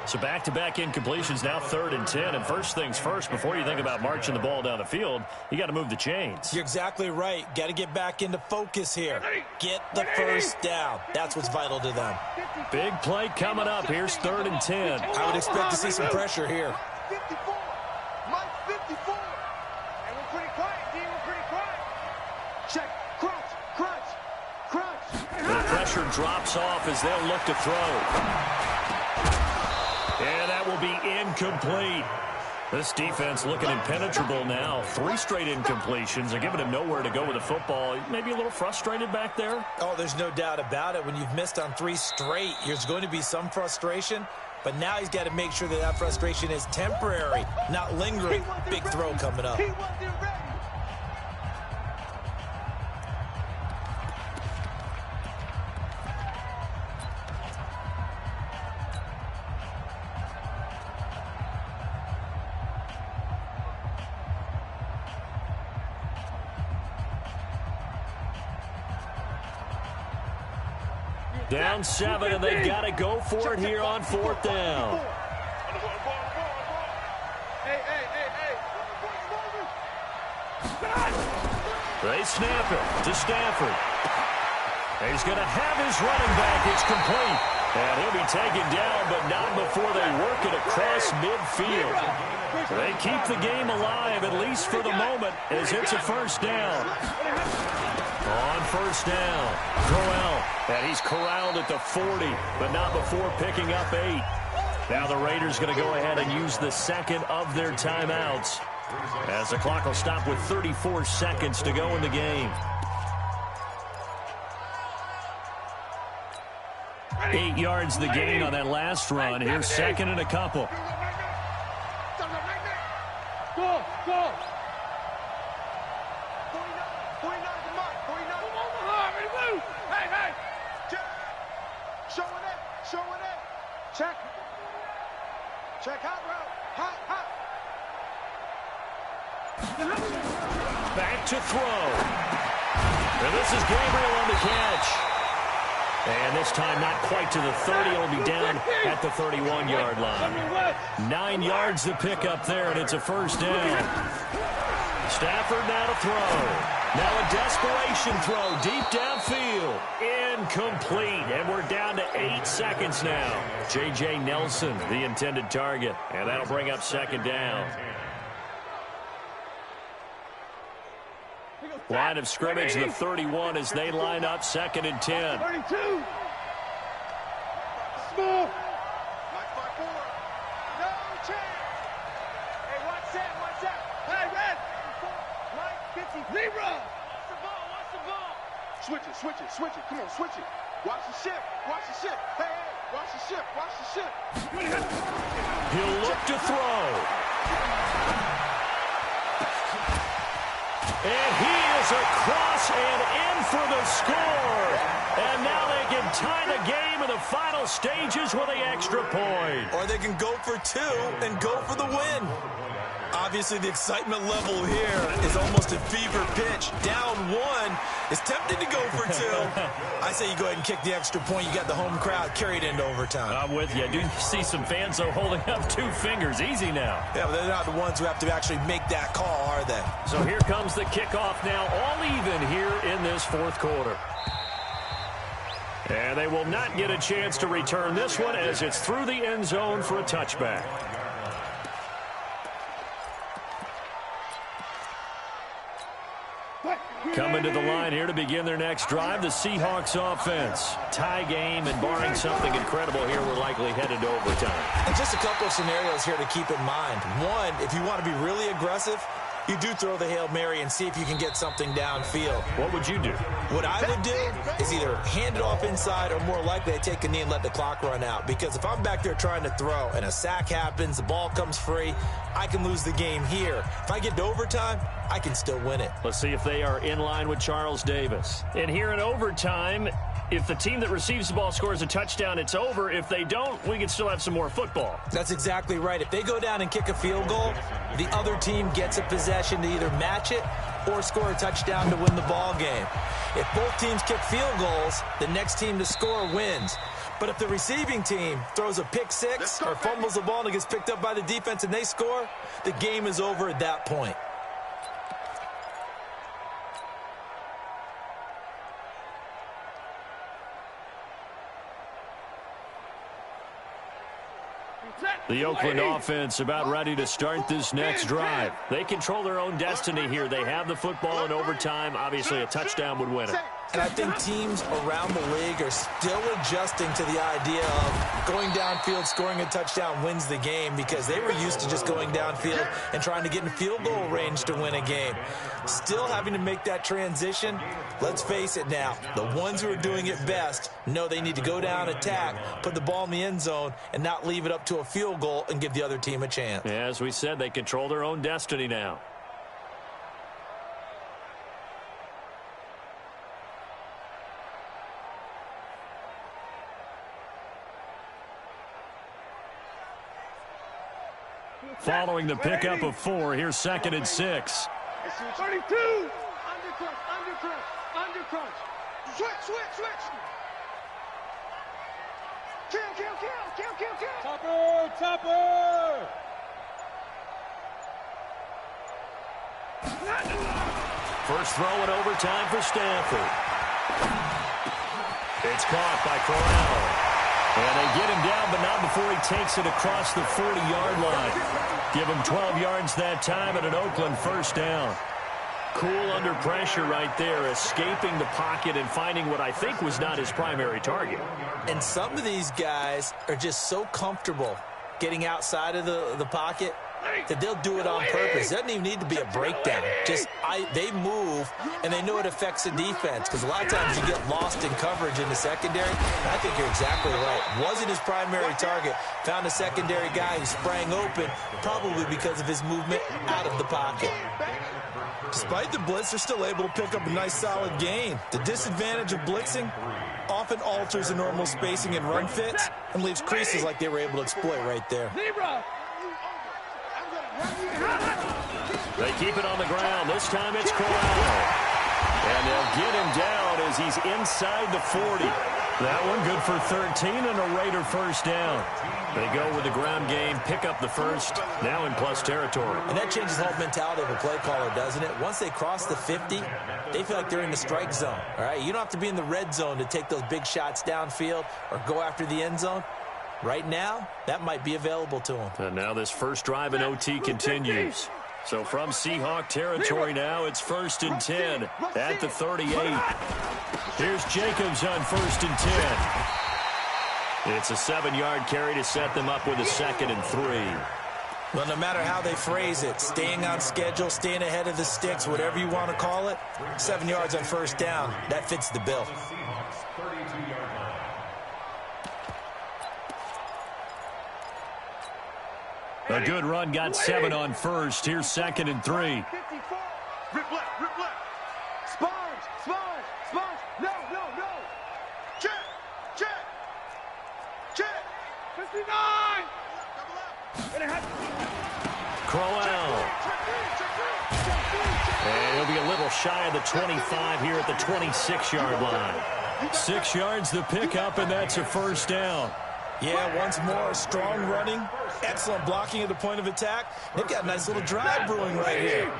So back-to-back incompletions, now 3rd and 10. And first things first, before you think about marching the ball down the field, you got to move the chains. You're exactly right. Got to get back into focus here. Get the first down. That's what's vital to them. Big play coming up. Here's 3rd and 10. I would expect to see some pressure here. 54. Mike 54. And we're pretty quiet, D. We're pretty quiet. Check. Crunch. The pressure drops off as they'll look to throw. And that will be incomplete. This defense looking impenetrable now. 3 straight incompletions. They're giving him nowhere to go with the football. Maybe a little frustrated back there. Oh, there's no doubt about it. When you've missed on 3 straight, there's going to be some frustration. But now he's got to make sure that frustration is temporary, not lingering. Big throw coming up. He wasn't ready. Down 7, and they've got to go for it here on 4th down. Hey. They snap it to Stafford. He's going to have his running back. It's complete. And he'll be taken down, but not before they work it across midfield. They keep the game alive, at least for the moment, as it's a first down. On first down, Crowell, and he's corralled at the 40, but not before picking up 8. Now the Raiders going to go ahead and use the second of their timeouts, as the clock will stop with 34 seconds to go in the game. 8 yards the gain on that last run. Here's second and a couple. Go. Hey. Showing it. Check hot route. Hot. Back to throw. And this is Gabriel on the catch. And this time not quite to the 30. It'll be down at the 31-yard line. 9 yards to pick up there, and it's a first down. Stafford now to throw. Now a desperation throw deep downfield. Incomplete. And we're down to 8 seconds now. J.J. Nelson, the intended target. And that'll bring up second down. Line of scrimmage, the 31 as they line up second and 10. 32. Small. Mike 5-4. No chance. Hey, watch that. Hey, red. Mike 50. Zero. Watch the ball. Switch it. Come on, switch it. Watch the shift. Hey, watch the shift. He'll look to throw. And he is across and in for the score. And now they can tie the game in the final stages with the extra point. Or they can go for 2 and go for the win. Obviously, the excitement level here is almost a fever pitch. Down 1 is tempted to go for 2. I say you go ahead and kick the extra point. You got the home crowd carried into overtime. I'm with you. I do see some fans, though, holding up 2 fingers. Easy now. Yeah, but they're not the ones who have to actually make that call, are they? So here comes the kickoff now, all even here in this fourth quarter. And they will not get a chance to return this one as it's through the end zone for a touchback. Coming to the line here to begin their next drive, the Seahawks offense. Tie game, and barring something incredible here, we're likely headed to overtime. And just a couple of scenarios here to keep in mind. One, if you want to be really aggressive, you do throw the Hail Mary and see if you can get something downfield. What would you do? What I would do is either hand it off inside or more likely I take a knee and let the clock run out. Because if I'm back there trying to throw and a sack happens, the ball comes free, I can lose the game here. If I get to overtime, I can still win it. Let's see if they are in line with Charles Davis. And here in overtime, if the team that receives the ball scores a touchdown, it's over. If they don't, we can still have some more football. That's exactly right. If they go down and kick a field goal, the other team gets a possession to either match it or score a touchdown to win the ball game. If both teams kick field goals, the next team to score wins. But if the receiving team throws a pick six or fumbles the ball and it gets picked up by the defense and they score, the game is over at that point. The Oakland offense about ready to start this next drive. They control their own destiny here. They have the football in overtime. Obviously, a touchdown would win it. And I think teams around the league are still adjusting to the idea of going downfield, scoring a touchdown wins the game, because they were used to just going downfield and trying to get in field goal range to win a game. Still having to make that transition. Let's face it now, the ones who are doing it best know they need to go down, attack, put the ball in the end zone, and not leave it up to a field goal and give the other team a chance. Yeah, as we said, they control their own destiny now. Following the pickup of 4, here's 2nd and 6. 32. Under crunch. Switch. Kill. Topper. First throw in overtime for Stanford. It's caught by Corral. And they get him down, but not before he takes it across the 40-yard line. Give him 12 yards that time and an Oakland first down. Cool under pressure right there, escaping the pocket and finding what I think was not his primary target. And some of these guys are just so comfortable getting outside of the pocket that they'll do it on purpose. It doesn't even need to be a breakdown. They move, and they know it affects the defense, because a lot of times you get lost in coverage in the secondary. And I think you're exactly right. Wasn't his primary target. Found a secondary guy who sprang open, probably because of his movement out of the pocket. Despite the blitz, they're still able to pick up a nice, solid gain. The disadvantage of blitzing often alters the normal spacing and run fits and leaves creases like they were able to exploit right there. They keep it on the ground. This time it's Corral. And they'll get him down as he's inside the 40. That one good for 13 and a Raider first down. They go with the ground game, pick up the first, now in plus territory. And that changes the whole mentality of a play caller, doesn't it? Once they cross the 50, they feel like they're in the strike zone. All right, you don't have to be in the red zone to take those big shots downfield or go after the end zone. Right now, that might be available to them. And now this first drive in OT continues. So from Seahawk territory now, it's 1st and 10 at the 38. Here's Jacobs on 1st and 10. It's a 7-yard carry to set them up with a 2nd and 3. Well, no matter how they phrase it, staying on schedule, staying ahead of the sticks, whatever you want to call it, 7 yards on first down, that fits the bill. A good run, got 7 on first. Here's 2nd and 3. Rip left, rip left. Sponge, sponge, sponge. No, no, no. Check, check, check. 59. Crowell. And he'll be a little shy of the 25 here at the 26-yard line. 6 yards the pickup, and that's a first down. Yeah, once more, strong running, excellent blocking at the point of attack. They've got a nice little drive brewing right here.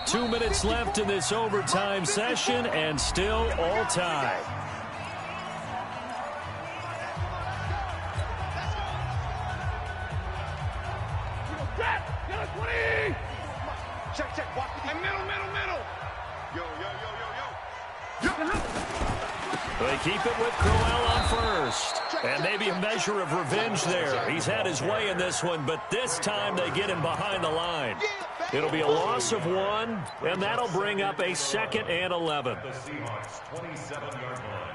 2 minutes left in this overtime session, and still all tied. Check, check, walk the middle, middle, middle. Yo, yo, yo, yo, yo. They keep it with Crowell on first. And maybe a measure of revenge there. He's had his way in this one, but this time they get him behind the line. It'll be a loss of 1, and that'll bring up a 2nd and 11. The Seahawks 27-yard line.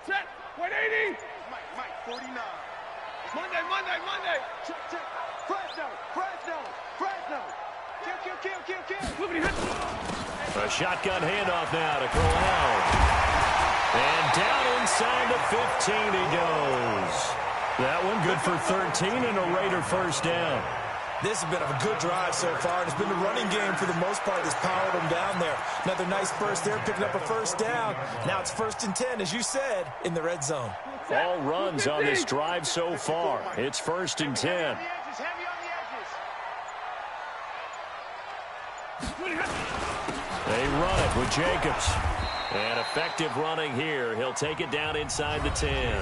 Check, 180. Mike, 49. Monday, Monday, Monday. Check, check. Fresno, Fresno, Fresno. Kill, kill, kill, kill, kill. A shotgun handoff now to Crowell. And down inside the 15 he goes. That one good for 13 and a Raider first down. This has been a good drive so far, and it's been the running game for the most part that's powered them down there. Another nice burst there, picking up a first down. Now it's 1st and 10, as you said, in the red zone. All runs on this drive so far. It's 1st and 10. They run it with Jacobs. And effective running here. He'll take it down inside the 10.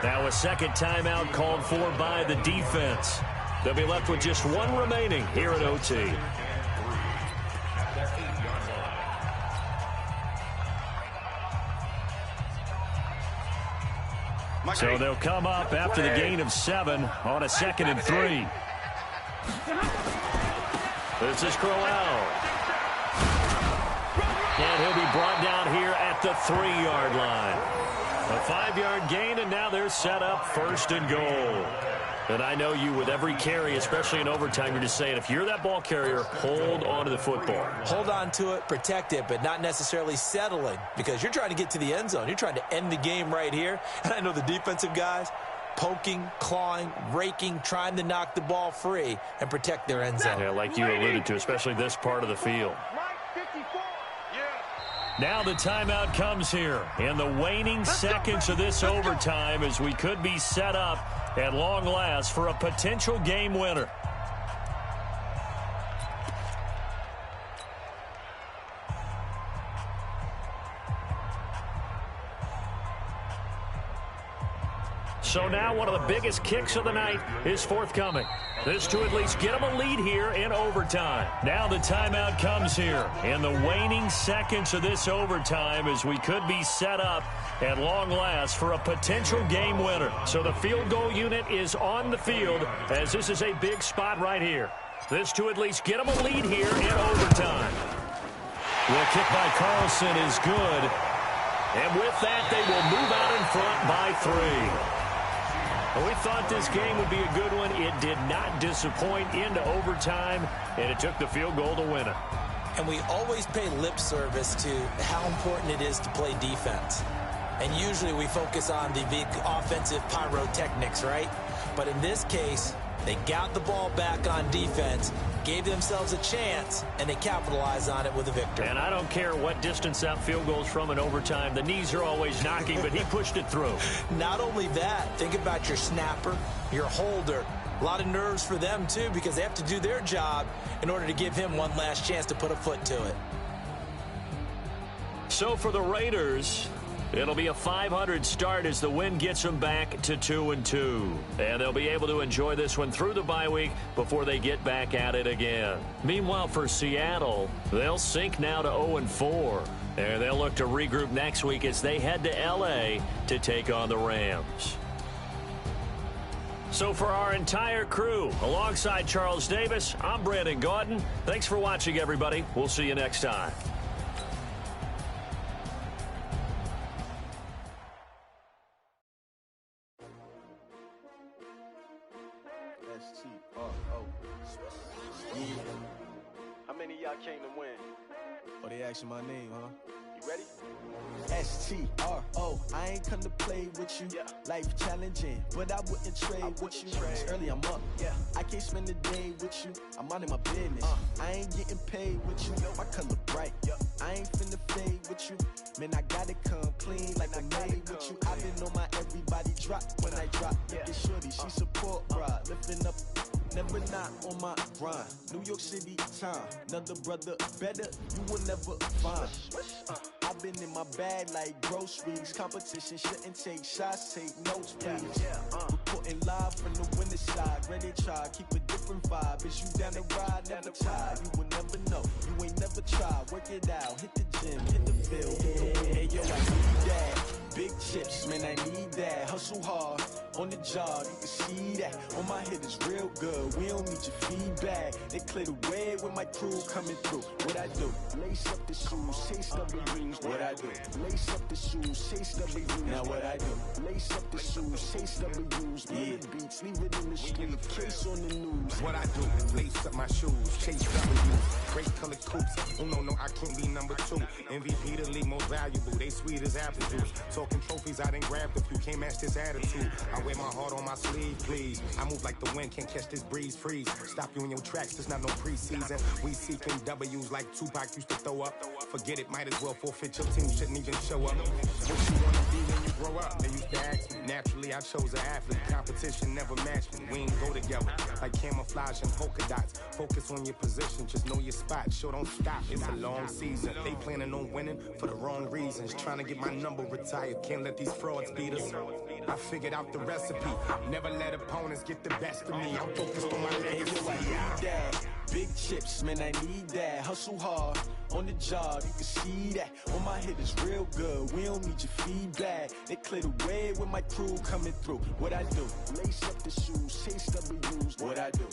Now a second timeout called for by the defense. They'll be left with just 1 remaining here at OT. So they'll come up after the gain of 7 on a 2nd and 3. This is Crowell. And he'll be brought down here at the 3-yard line. A 5-yard gain, and now they're set up 1st and goal. And I know you, with every carry, especially in overtime, you're just saying, if you're that ball carrier, hold on to the football. Hold on to it, protect it, but not necessarily settling, because you're trying to get to the end zone. You're trying to end the game right here. And I know the defensive guys poking, clawing, raking, trying to knock the ball free and protect their end zone. Yeah, like you alluded to, especially this part of the field. Now the timeout comes here in the waning seconds of this overtime, as we could be set up at long last for a potential game winner. So now one of the biggest kicks of the night is forthcoming. This to at least get them a lead here in overtime. Now the timeout comes here in the waning seconds of this overtime, as we could be set up at long last for a potential game winner. So the field goal unit is on the field, as this is a big spot right here. This to at least get them a lead here in overtime. The kick by Carlson is good. And with that, they will move out in front by 3. We thought this game would be a good one. It did not disappoint into overtime, and it took the field goal to win it. And we always pay lip service to how important it is to play defense. And usually we focus on the big offensive pyrotechnics, right? But in this case, they got the ball back on defense, gave themselves a chance, and they capitalized on it with a victory. And I don't care what distance that field goes from in overtime. The knees are always knocking, but he pushed it through. Not only that, think about your snapper, your holder. A lot of nerves for them, too, because they have to do their job in order to give him one last chance to put a foot to it. So for the Raiders, it'll be a 500 start as the win gets them back to 2-2. And they'll be able to enjoy this one through the bye week before they get back at it again. Meanwhile, for Seattle, they'll sink now to 0-4. And they'll look to regroup next week as they head to L.A. to take on the Rams. So for our entire crew, alongside Charles Davis, I'm Brandon Gaudin. Thanks for watching, everybody. We'll see you next time. How many of y'all came to win? Oh, they asking my name, huh? You ready? S-T-R-O, I ain't come to play with you. Yeah. Life challenging, but I wouldn't trade with you. It's early, I'm up. Yeah. I can't spend the day with you. I'm out of my business. I ain't getting paid with you. My color bright. I ain't finna fade with you. Man, I gotta come clean like I made with you. I've been on my everybody drop when I drop. Look at shorty, she support ride. Lifting up, never not on my grind. New York City time, another brother better, you will never find. I've been in my bag like groceries. Competition shouldn't take shots, take notes, please. Reporting live from the winter side. Ready to try, keep a different vibe. Is you down the ride, never tired. You will never know, you ain't never tried. Work it out, hit the gym, hit the field. Hey yo, I need that. Big chips, man, I need that. Hustle hard, on the job, you can see that. On my head is real good, we don't need your feedback. They clear the way with my crew coming through. What I do? Lace up the shoes, chase W's. What I do? Lace up the shoes, chase W's. Now what I do? Lace up the shoes, chase W's. Bring the beats, leave it in the street, case on the news. What I do? Lace up my shoes, chase W's. Great colored coops. Oh no, I can't be number 2. MVP the league most valuable. They sweet as apple juice. Talking trophies, I done grabbed a few. Can't match this attitude. I wear my heart on my sleeve, please. I move like the wind, can't catch this breeze. Freeze. Stop you in your tracks. There's not no preseason. We seeking W's like Tupac used to throw up. Forget it, might as well forfeit. Your team shouldn't even show up. What you wanna be when you grow up? They used to ask me. Naturally, I chose an athlete. Competition never matched me. We ain't go together like camouflage and polka dots. Focus on your position, just know your spot. Sure, don't stop. It's a long season. They planning on winning for the wrong reasons. Trying to get my number retired. Can't let these frauds beat us. I figured out the recipe. Never let opponents get the best of me. I'm focused on my legacy. I need that. Big chips, man, I need that. Hustle hard, on the job, you can see that. On my head is real good, we don't need your feedback. They clear the way with my crew coming through. What I do? Lace up the shoes, chase W's. What I do?